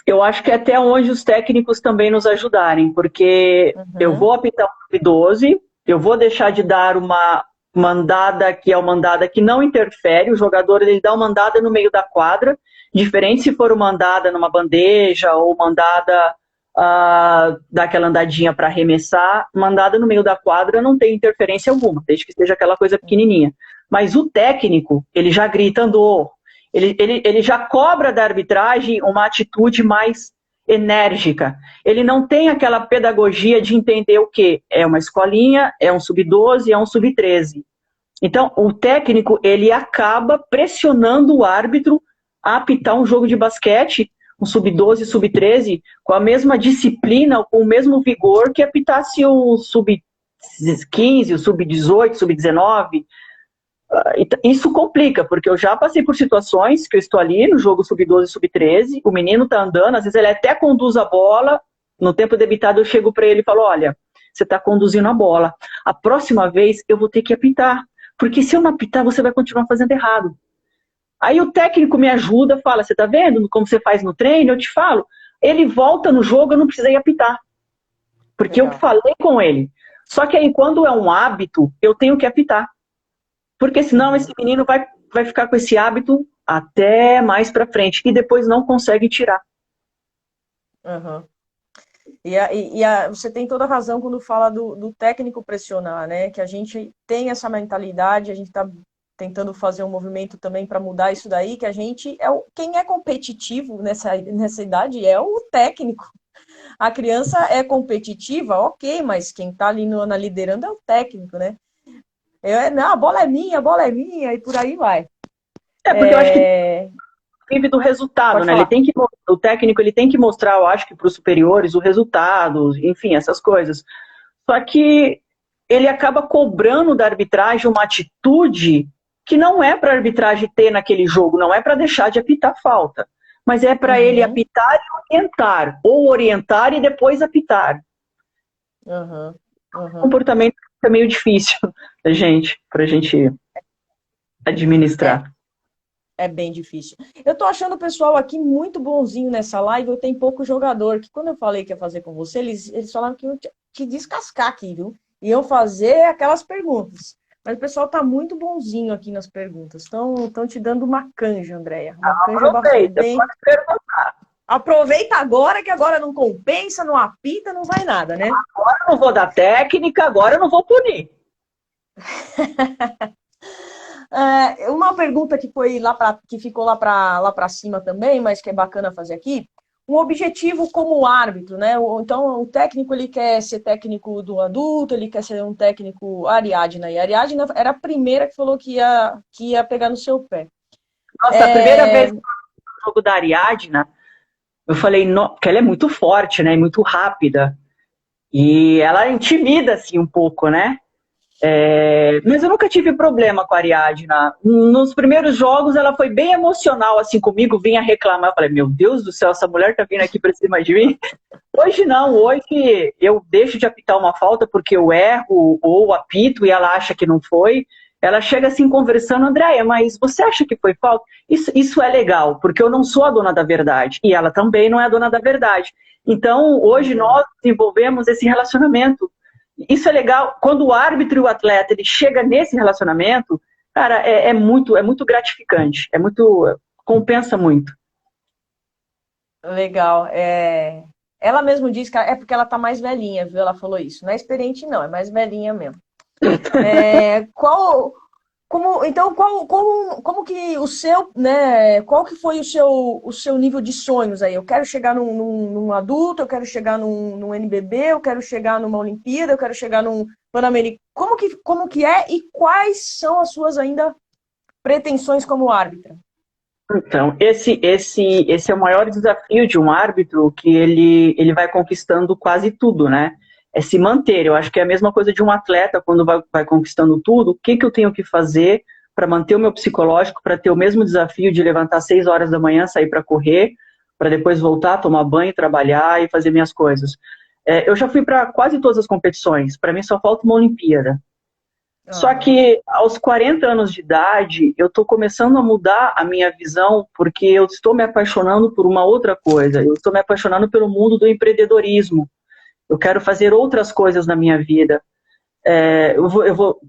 Eu acho que até onde os técnicos também nos ajudarem, porque eu vou apitar o sub-12, eu vou deixar de dar uma mandada que é uma mandada que não interfere, o jogador ele dá uma mandada no meio da quadra, diferente se for uma mandada numa bandeja ou mandada dar aquela andadinha para arremessar, mandada no meio da quadra não tem interferência alguma, desde que seja aquela coisa pequenininha. Mas o técnico, ele já grita, andou, ele já cobra da arbitragem uma atitude mais enérgica. Ele não tem aquela pedagogia de entender o que é uma escolinha, é um sub-12, é um sub-13. Então, o técnico, ele acaba pressionando o árbitro a apitar um jogo de basquete, um sub-12, sub-13, com a mesma disciplina, com o mesmo vigor que apitasse o sub-15, o sub-18, sub-19. Isso complica, porque eu já passei por situações que eu estou ali no jogo sub-12, sub-13, o menino está andando, às vezes ele até conduz a bola, no tempo debitado eu chego para ele e falo, olha, você está conduzindo a bola, a próxima vez eu vou ter que apitar, porque se eu não apitar você vai continuar fazendo errado. Aí o técnico me ajuda, fala, você está vendo como você faz no treino? Eu te falo, ele volta no jogo, eu não precisei apitar, porque eu falei com ele. Só que aí quando é um hábito, eu tenho que apitar. Porque senão esse menino vai ficar com esse hábito até mais para frente e depois não consegue tirar. Uhum. Você tem toda a razão quando fala do técnico pressionar, né? Que a gente tem essa mentalidade, a gente está tentando fazer um movimento também para mudar isso daí, que a gente quem é competitivo nessa idade é o técnico. A criança é competitiva, ok, mas quem está ali na liderando é o técnico, né? Não, a bola é minha, e por aí vai. Porque eu acho que vive do resultado, né? O técnico ele tem que mostrar, eu acho que para os superiores, o resultado, enfim, essas coisas. Só que ele acaba cobrando da arbitragem uma atitude que não é para a arbitragem ter naquele jogo, não é para deixar de apitar falta, mas é para ele apitar e orientar, ou orientar e depois apitar. O comportamento é meio difícil pra gente administrar. É bem difícil. Eu tô achando o pessoal aqui muito bonzinho nessa live, eu tenho pouco jogador, que quando eu falei que ia fazer com você, eles falaram que iam te descascar aqui, viu? Iam fazer aquelas perguntas. Mas o pessoal tá muito bonzinho aqui nas perguntas. Estão te dando uma canja, Andréia. Uma canja bastante. Pode perguntar. Aproveita agora, que agora não compensa, não apita, não vai nada, né? Agora eu não vou dar técnica, agora eu não vou punir. Uma pergunta que foi que ficou lá para cima também, mas que é bacana fazer aqui. Um objetivo como árbitro, né? Então, o técnico ele quer ser técnico do adulto, ele quer ser um técnico Ariadna. E a Ariadna era a primeira que falou que ia pegar no seu pé. Nossa, a primeira vez que eu vi o jogo da Ariadna, eu falei, que ela é muito forte, né? Muito rápida. E ela intimida, assim, um pouco, né? Mas eu nunca tive problema com a Ariadna. Nos primeiros jogos, ela foi bem emocional, assim, comigo, vinha reclamar. Eu falei, meu Deus do céu, essa mulher tá vindo aqui pra cima de mim. Hoje não, hoje eu deixo de apitar uma falta porque eu erro ou apito e ela acha que não foi. Ela chega assim conversando, Andréia, mas você acha que foi falta? Isso é legal, porque eu não sou a dona da verdade e ela também não é a dona da verdade. Então, hoje nós desenvolvemos esse relacionamento. Isso é legal. Quando o árbitro e o atleta ele chega nesse relacionamento, cara, é muito gratificante, compensa muito. Legal. Ela mesmo disse que é porque ela tá mais velhinha, viu? Ela falou isso. Não é experiente, não, é mais velhinha mesmo. É, qual, como que o seu, né? Qual que foi o seu nível de sonhos aí? Eu quero chegar num adulto, eu quero chegar num NBB, eu quero chegar numa Olimpíada, eu quero chegar num Pan-Americano. Como que é e quais são as suas ainda pretensões como árbitra? Então, esse é o maior desafio de um árbitro, que ele vai conquistando quase tudo, né? É se manter. Eu acho que é a mesma coisa de um atleta quando vai conquistando tudo. O que eu tenho que fazer para manter o meu psicológico, para ter o mesmo desafio de levantar 6 horas da manhã, sair para correr, para depois voltar, tomar banho, trabalhar e fazer minhas coisas. Eu já fui para quase todas as competições. Para mim só falta uma Olimpíada. Só Aham. que aos 40 anos de idade, eu estou começando a mudar a minha visão, porque eu estou me apaixonando por uma outra coisa. Eu estou me apaixonando pelo mundo do empreendedorismo. Eu quero fazer outras coisas na minha vida.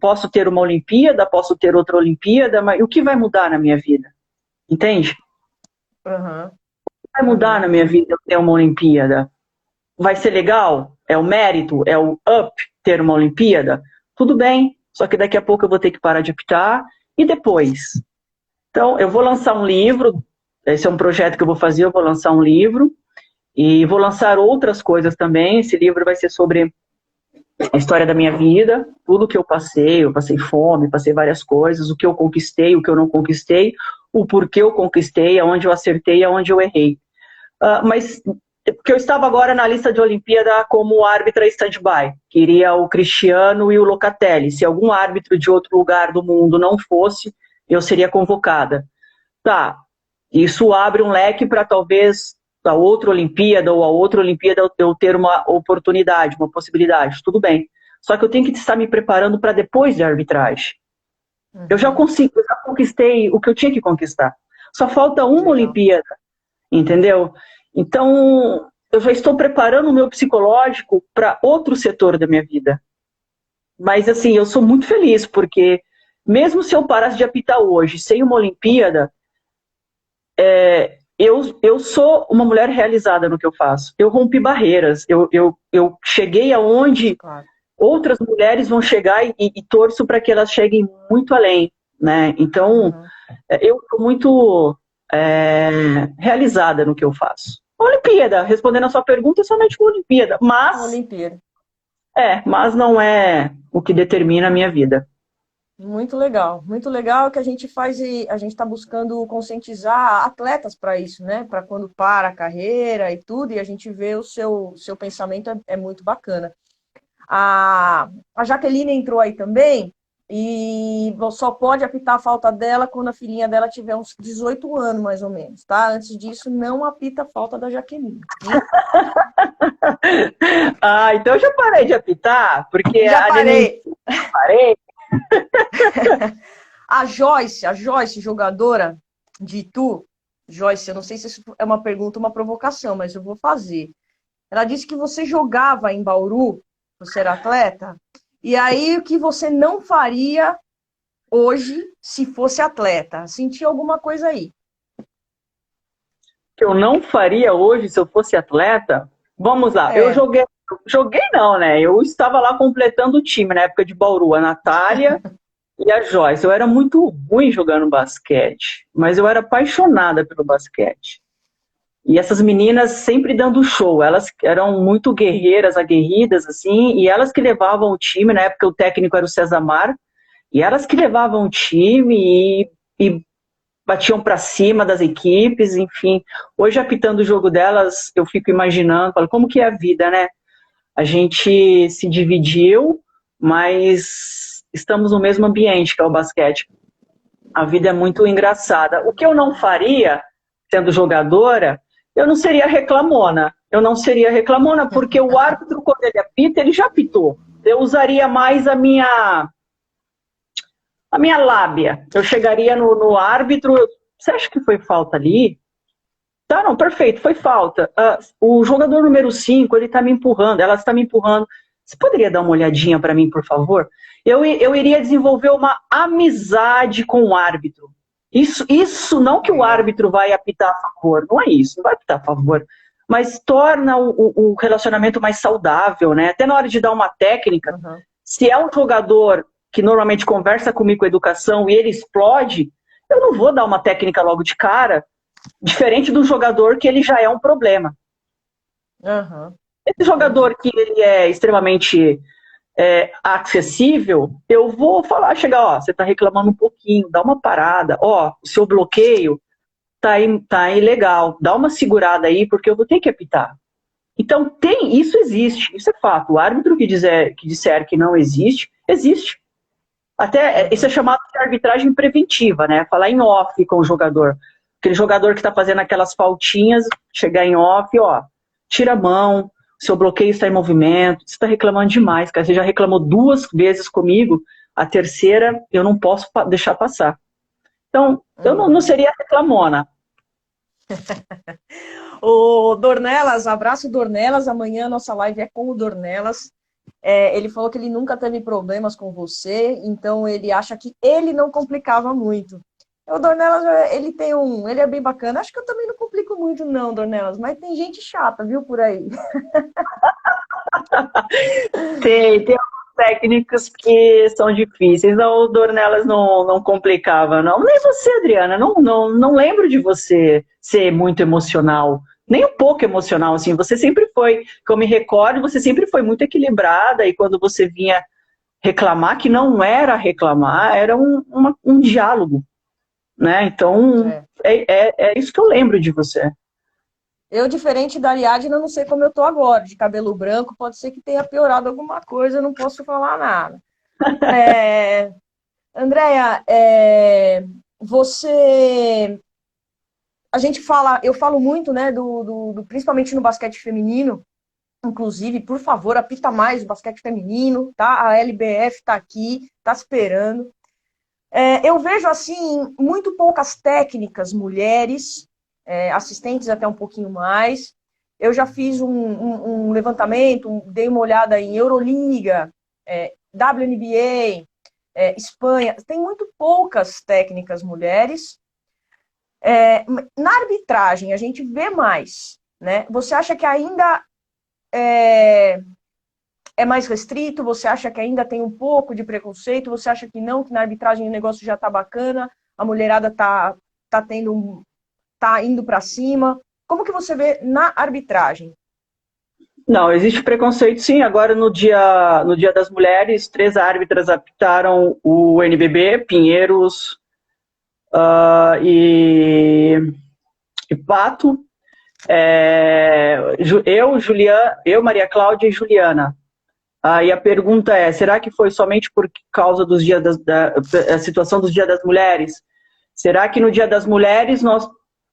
Posso ter uma Olimpíada, posso ter outra Olimpíada, mas o que vai mudar na minha vida? Entende? O Aham. que vai mudar na Uhum. minha vida eu ter uma Olimpíada? Vai ser legal? É o mérito? É o up ter uma Olimpíada? Tudo bem, só que daqui a pouco eu vou ter que parar de apitar. E depois? Então, eu vou lançar um livro, esse é um projeto que eu vou fazer, eu vou lançar um livro, e vou lançar outras coisas também. Esse livro vai ser sobre a história da minha vida, tudo que eu passei fome, passei várias coisas, o que eu conquistei, o que eu não conquistei, o porquê eu conquistei, aonde eu acertei, aonde eu errei. Mas porque eu estava agora na lista de Olimpíada como árbitra stand-by, que iria o Cristiano e o Locatelli. Se algum árbitro de outro lugar do mundo não fosse, eu seria convocada. Tá, isso abre um leque para talvez a outra Olimpíada ou a outra Olimpíada eu ter uma oportunidade, uma possibilidade, tudo bem. Só que eu tenho que estar me preparando para depois da arbitragem. Uhum. Eu já conquistei o que eu tinha que conquistar. Só falta uma Legal. Olimpíada, entendeu? Então, eu já estou preparando o meu psicológico para outro setor da minha vida. Mas, assim, eu sou muito feliz, porque mesmo se eu parasse de apitar hoje, sem uma Olimpíada, eu sou uma mulher realizada no que eu faço. Eu rompi barreiras, eu cheguei aonde Claro. outras mulheres vão chegar e torço para que elas cheguem muito além, né? Então, Uhum. eu estou muito realizada no que eu faço. Olimpíada, respondendo a sua pergunta, é somente uma Olimpíada, Olimpíada. mas não é o que determina a minha vida. Muito legal que a gente faz e a gente está buscando conscientizar atletas para isso, né? Para quando para a carreira e tudo, e a gente vê o seu pensamento é muito bacana. A Jaqueline entrou aí também e só pode apitar a falta dela quando a filhinha dela tiver uns 18 anos, mais ou menos, tá? Antes disso, não apita a falta da Jaqueline, viu? Então eu já parei de apitar, porque Já a neném parei. parei. A Joyce, jogadora de Itu, Joyce, eu não sei se isso é uma pergunta ou uma provocação, mas eu vou fazer. Ela disse que você jogava em Bauru, você era atleta, e aí o que você não faria hoje se fosse atleta? Sentiu alguma coisa aí? que eu não faria hoje se eu fosse atleta? Vamos lá, eu É. joguei não, né? Eu estava lá completando o time na época de Bauru, a Natália e a Joyce. Eu era muito ruim jogando basquete, mas eu era apaixonada pelo basquete. E essas meninas sempre dando show, elas eram muito guerreiras, aguerridas, assim, e elas que levavam o time, na época o técnico era o César Mar, e elas que levavam o time e batiam para cima das equipes, enfim. Hoje, apitando o jogo delas, eu fico imaginando, falo, como que é a vida, né? A gente se dividiu, mas estamos no mesmo ambiente, que é o basquete. A vida é muito engraçada. O que eu não faria, sendo jogadora, eu não seria reclamona. Eu não seria reclamona, porque o árbitro, quando ele apita, ele já apitou. Eu usaria mais a minha lábia. Eu chegaria no árbitro, você acha que foi falta ali? Tá, não, perfeito, foi falta. O jogador número 5 ele tá me empurrando, ela está me empurrando. Você poderia dar uma olhadinha para mim, por favor? Eu iria desenvolver uma amizade com o árbitro. Isso não que o Legal. árbitro vai apitar a favor, não é isso, não vai apitar a favor, mas torna o relacionamento mais saudável, né? Até na hora de dar uma técnica, Uhum. se é um jogador que normalmente conversa comigo com educação e ele explode, eu não vou dar uma técnica logo de cara, diferente do jogador que ele já é um problema. Uhum. Esse Entendi. jogador que ele é extremamente acessível, eu vou falar, chegar, ó, você está reclamando um pouquinho, dá uma parada, ó, o seu bloqueio tá ilegal, dá uma segurada aí, porque eu vou ter que apitar. Então, isso existe, isso é fato. O árbitro que disser que não existe, existe. Até isso é Uhum. chamado de arbitragem preventiva, né? Falar em off com o jogador. Aquele jogador que está fazendo aquelas faltinhas, chegar em off, ó, tira a mão, seu bloqueio está em movimento, você está reclamando demais, cara. Você já reclamou 2 vezes comigo, a terceira eu não posso deixar passar. Então, eu não Uhum. seria reclamona. O Dornelas, abraço Dornelas. Amanhã a nossa live é com o Dornelas. Ele falou que ele nunca teve problemas com você, então ele acha que ele não complicava muito. O Dornelas, ele é bem bacana. Acho que eu também não complico muito, não, Dornelas, mas tem gente chata, viu, por aí. Tem alguns técnicos que são difíceis. O Dornelas não complicava, não. Nem você, Adriana. Não lembro de você ser muito emocional. Nem um pouco emocional, assim. Você sempre foi, que eu me recordo, você sempre foi muito equilibrada. E quando você vinha reclamar, que não era reclamar, era um diálogo, né? Então, É. é isso que eu lembro de você. Eu, diferente da Ariadna, não sei como eu tô agora. De cabelo branco, pode ser que tenha piorado alguma coisa, eu não posso falar nada. É, Andréia, você. A gente fala, eu falo muito, né, principalmente no basquete feminino, inclusive, por favor, apita mais o basquete feminino, tá? A LBF tá aqui, tá esperando. Eu vejo, assim, muito poucas técnicas mulheres, assistentes até um pouquinho mais. Eu já fiz um levantamento, dei uma olhada em Euroliga, WNBA, Espanha. Tem muito poucas técnicas mulheres. Na arbitragem, a gente vê mais, né? Você acha que ainda é, é mais restrito? Você acha que ainda tem um pouco de preconceito? Você acha que não, que na arbitragem o negócio já tá bacana, a mulherada tá tendo, tá indo para cima? Como que você vê na arbitragem? Não, existe preconceito sim. Agora, no dia das Mulheres, 3 árbitras apitaram o NBB, Pinheiros e Pato. Maria Cláudia e Juliana. E a pergunta é, será que foi somente por causa da situação dos Dia das Mulheres? Será que no Dia das Mulheres nós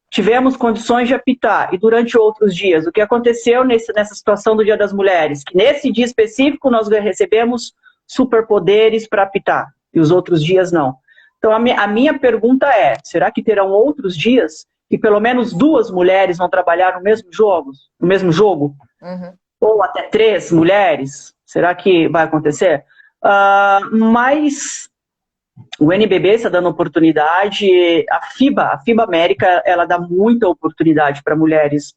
tivemos condições de apitar? E durante outros dias, o que aconteceu nessa situação do Dia das Mulheres? Que nesse dia específico nós recebemos superpoderes para apitar, e os outros dias não. Então a minha pergunta é, será que terão outros dias que pelo menos 2 mulheres vão trabalhar no mesmo jogo? Uhum. Ou até 3 mulheres? Será que vai acontecer? Mas O NBB está dando oportunidade, a FIBA América, ela dá muita oportunidade para mulheres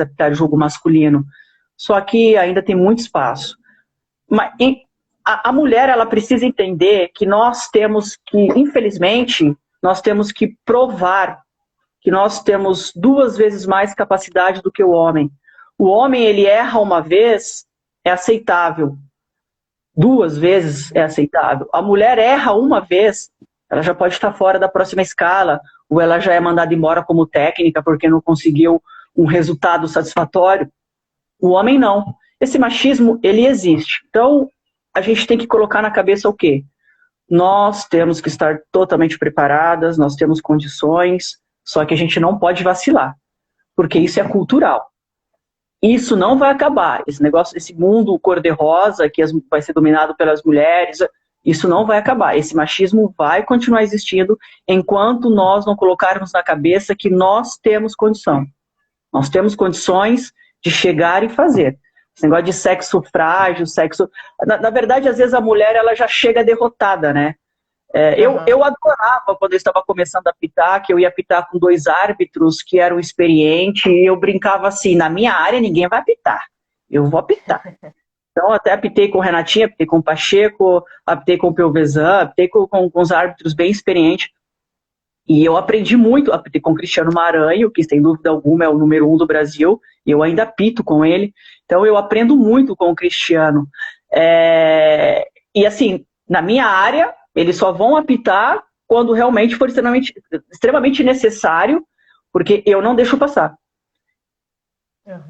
apitarem jogo masculino. Só que ainda tem muito espaço. Mas a mulher, ela precisa entender que nós temos que, infelizmente, nós temos que provar que nós temos 2 vezes mais capacidade do que o homem. O homem, ele erra uma vez, é aceitável. 2 vezes é aceitável. A mulher erra uma vez, ela já pode estar fora da próxima escala, ou ela já é mandada embora como técnica porque não conseguiu um resultado satisfatório. O homem não. Esse machismo, ele existe. Então, a gente tem que colocar na cabeça o quê? Nós temos que estar totalmente preparadas, nós temos condições, só que a gente não pode vacilar, porque isso é cultural. Isso não vai acabar. Esse negócio, esse mundo cor-de-rosa que vai ser dominado pelas mulheres, isso não vai acabar. Esse machismo vai continuar existindo enquanto nós não colocarmos na cabeça que nós temos condição. Nós temos condições de chegar e fazer. Esse negócio de sexo frágil, sexo... Na verdade, às vezes a mulher ela já chega derrotada, né? Eu adorava, quando eu estava começando a apitar, que eu ia apitar com 2 árbitros que eram experientes, e eu brincava assim, na minha área ninguém vai apitar, eu vou apitar. Então, até apitei com o Renatinho, apitei com o Pacheco, apitei com o Pelvezan, apitei com os árbitros bem experientes, e eu aprendi muito, apitei com o Cristiano Maranhão, que sem dúvida alguma é o número 1 do Brasil, e eu ainda apito com ele, então eu aprendo muito com o Cristiano. E assim, na minha área, eles só vão apitar quando realmente for extremamente necessário, porque eu não deixo passar.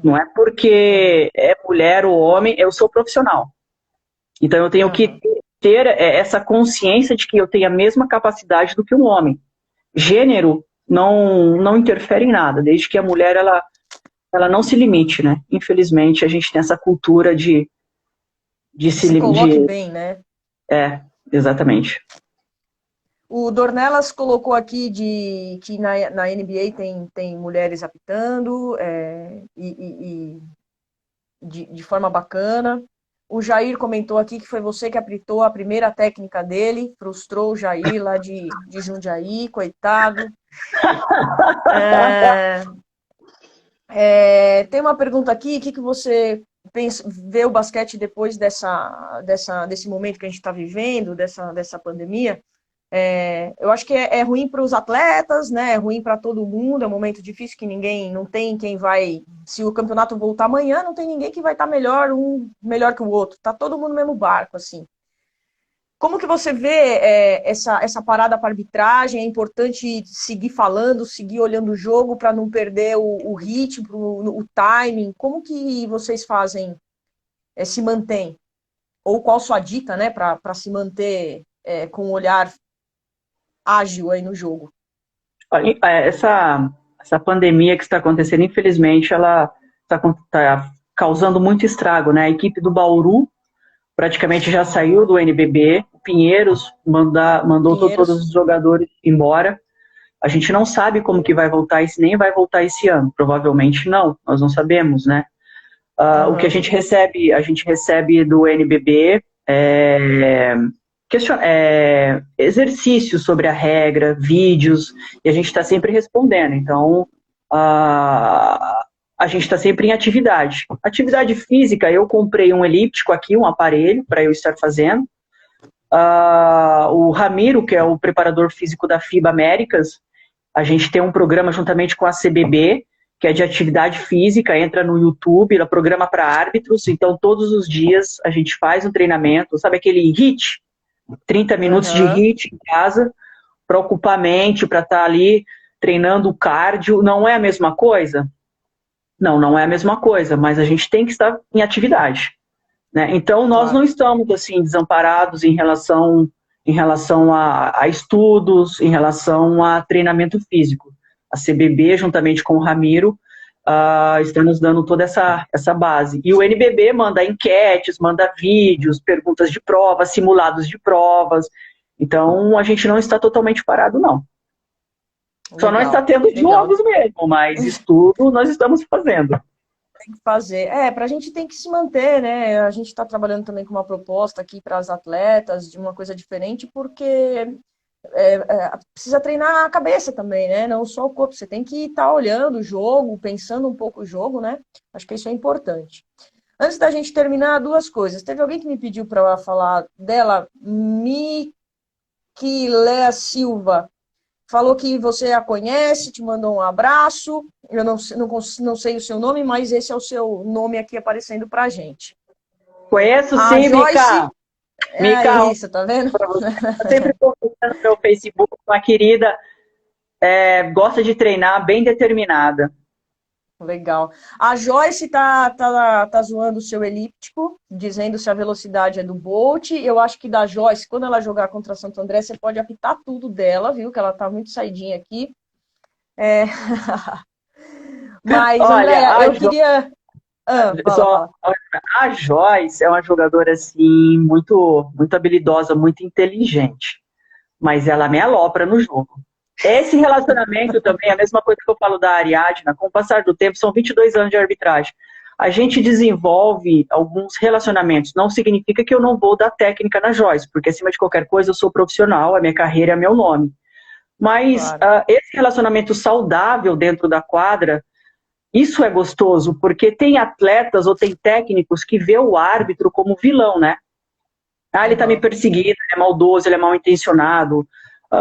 Não é porque é mulher ou homem, eu sou profissional. Então eu tenho que ter essa consciência de que eu tenho a mesma capacidade do que um homem. Gênero não interfere em nada, desde que a mulher ela não se limite, né? Infelizmente a gente tem essa cultura de se coloque bem, né? Exatamente. O Dornelas colocou aqui que na NBA tem mulheres apitando e de forma bacana. O Jair comentou aqui que foi você que apitou a primeira técnica dele, frustrou o Jair lá de Jundiaí, coitado. Tem uma pergunta aqui, o que você vê o basquete depois desse momento que a gente está vivendo, dessa pandemia? Eu acho que é ruim para os atletas, né? É ruim para todo mundo, é um momento difícil que ninguém, não tem quem vai, se o campeonato voltar amanhã, não tem ninguém que vai estar melhor, um melhor que o outro, tá todo mundo no mesmo barco, assim. Como que você vê essa parada para arbitragem? É importante seguir falando, seguir olhando o jogo para não perder o ritmo, o timing. Como que vocês fazem, se mantém? Ou qual sua dica, né, para se manter com um olhar ágil aí no jogo? Essa pandemia que está acontecendo, infelizmente, ela está causando muito estrago, né? A equipe do Bauru praticamente já saiu do NBB, o Pinheiros mandou todos os jogadores embora. A gente não sabe como que vai voltar, se nem vai voltar esse ano. Provavelmente não, nós não sabemos, né? O que a gente recebe do NBB exercícios sobre a regra, vídeos, e a gente está sempre respondendo. Então, a gente está sempre em atividade. Atividade física, eu comprei um elíptico aqui, um aparelho para eu estar fazendo. O Ramiro, que é o preparador físico da FIBA Américas, a gente tem um programa juntamente com a CBB, que é de atividade física, entra no YouTube, ela programa para árbitros, então todos os dias a gente faz um treinamento, sabe aquele HIIT? 30 minutos de HIIT em casa, para ocupar a mente, para estar ali treinando o cardio. Não é a mesma coisa? Não é a mesma coisa, mas a gente tem que estar em atividade, né? Então, nós não estamos assim desamparados em relação a estudos, em relação a treinamento físico. A CBB, juntamente com o Ramiro, estamos dando toda essa base. E o NBB manda enquetes, manda vídeos, perguntas de provas, simulados de provas. Então, a gente não está totalmente parado, não. Legal, só não está tendo jogos mesmo, mas estudo nós estamos fazendo. Tem que fazer. Para a gente tem que se manter, né? A gente está trabalhando também com uma proposta aqui para as atletas, de uma coisa diferente, porque precisa treinar a cabeça também, né? Não só o corpo. Você tem que estar olhando o jogo, pensando um pouco o jogo, né? Acho que isso é importante. Antes da gente terminar, duas coisas. Teve alguém que me pediu para falar dela, Miquilea Silva. Falou que você a conhece, te mandou um abraço. Eu não sei o seu nome, mas esse é o seu nome aqui aparecendo pra gente. Conheço A sim, Joyce, Mica. Mica, um isso, tá vendo? pra você. Eu sempre conversando no meu Facebook, uma querida, gosta de treinar, bem determinada. Legal. A Joyce tá zoando o seu elíptico, dizendo se a velocidade é do Bolt. Eu acho que da Joyce, quando ela jogar contra Santo André, você pode apitar tudo dela, viu? Que ela tá muito saidinha aqui. É... Mas, Olha, Andréia, eu queria. Fala, só, fala. a Joyce é uma jogadora assim muito, muito habilidosa, muito inteligente, mas ela me alopra no jogo. Esse relacionamento também é a mesma coisa que eu falo da Ariadna. Com o passar do tempo, são 22 anos de arbitragem. A gente desenvolve alguns relacionamentos. Não significa que eu não vou dar técnica na Joyce, porque acima de qualquer coisa eu sou profissional, a minha carreira é meu nome. Mas Claro. esse relacionamento saudável dentro da quadra, isso é gostoso, porque tem atletas ou tem técnicos que vê o árbitro como vilão, né? Ah, ele está me Uhum. perseguindo, ele é maldoso, ele é mal intencionado.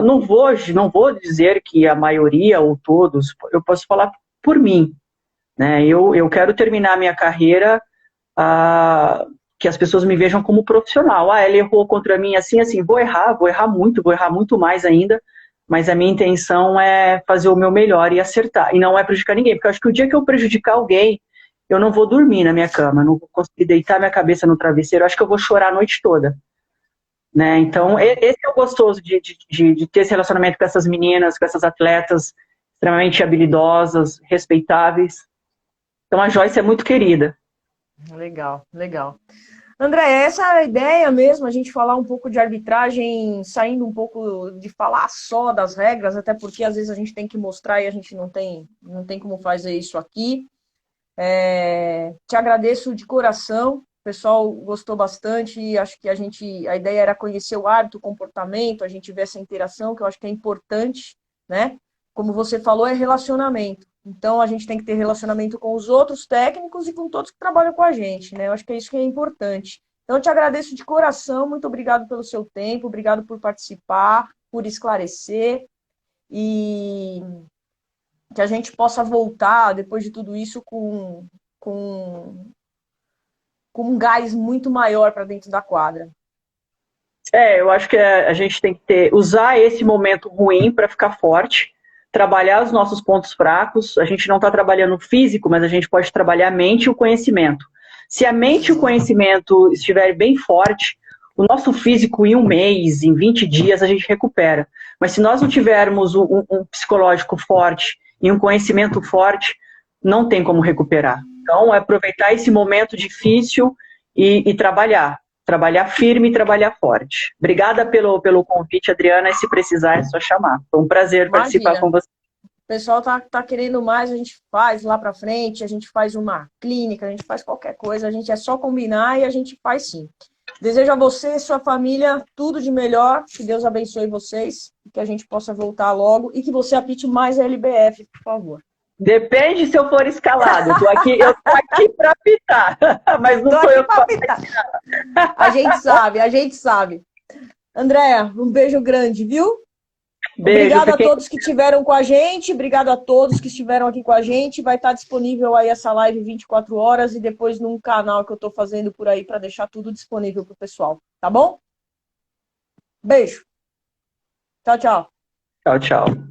Não vou dizer que a maioria ou todos, eu posso falar por mim, né? Eu quero terminar a minha carreira, que as pessoas me vejam como profissional. Ah, ele errou contra mim assim, assim, vou errar muito, vou errar muito mais ainda, mas a minha intenção é fazer o meu melhor e acertar, e não é prejudicar ninguém, porque eu acho que o dia que eu prejudicar alguém, eu não vou dormir na minha cama, não vou conseguir deitar minha cabeça no travesseiro, eu acho que eu vou chorar a noite toda. Né? Então, esse é o gostoso de ter esse relacionamento com essas meninas, com essas atletas extremamente habilidosas, respeitáveis. Então, a Joyce é muito querida. Legal, legal. André, essa é a ideia mesmo, a gente falar um pouco de arbitragem, saindo um pouco de falar só das regras, até porque às vezes a gente tem que mostrar e a gente não tem como fazer isso aqui. Te agradeço de coração, o pessoal gostou bastante, e acho que a ideia era conhecer o hábito, o comportamento, a gente ver essa interação, que eu acho que é importante, né? Como você falou, é relacionamento. Então, a gente tem que ter relacionamento com os outros técnicos e com todos que trabalham com a gente, né? Eu acho que é isso que é importante. Então, eu te agradeço de coração, muito obrigado pelo seu tempo, obrigado por participar, por esclarecer, e que a gente possa voltar, depois de tudo isso, com, com um gás muito maior para dentro da quadra. Eu acho que a gente tem que usar esse momento ruim para ficar forte, trabalhar os nossos pontos fracos. A gente não está trabalhando o físico, mas a gente pode trabalhar a mente e o conhecimento. Se a mente e o conhecimento estiverem bem forte, o nosso físico em um mês, em 20 dias, a gente recupera. Mas se nós não tivermos um psicológico forte e um conhecimento forte, não tem como recuperar. Então, é aproveitar esse momento difícil e trabalhar. Trabalhar firme e trabalhar forte. Obrigada pelo convite, Adriana, e se precisar é só chamar. Foi um prazer participar Imagina, com você. o pessoal tá querendo mais, a gente faz lá para frente, a gente faz uma clínica, a gente faz qualquer coisa, a gente é só combinar e a gente faz sim. Desejo a você e sua família tudo de melhor, que Deus abençoe vocês, que a gente possa voltar logo e que você apite mais a LBF, por favor. Depende se eu for escalado. Eu tô aqui para apitar, mas não Tô sou aqui eu que para faço. apitar. A gente sabe, a gente sabe. Andréa, um beijo grande, viu? Beijo, Obrigado a fiquem. todos que estiveram com a gente, obrigado a todos que estiveram aqui com a gente. Vai estar disponível aí essa live 24 horas e depois num canal que eu estou fazendo por aí para deixar tudo disponível para o pessoal, tá bom? Beijo. Tchau, tchau. Tchau, tchau.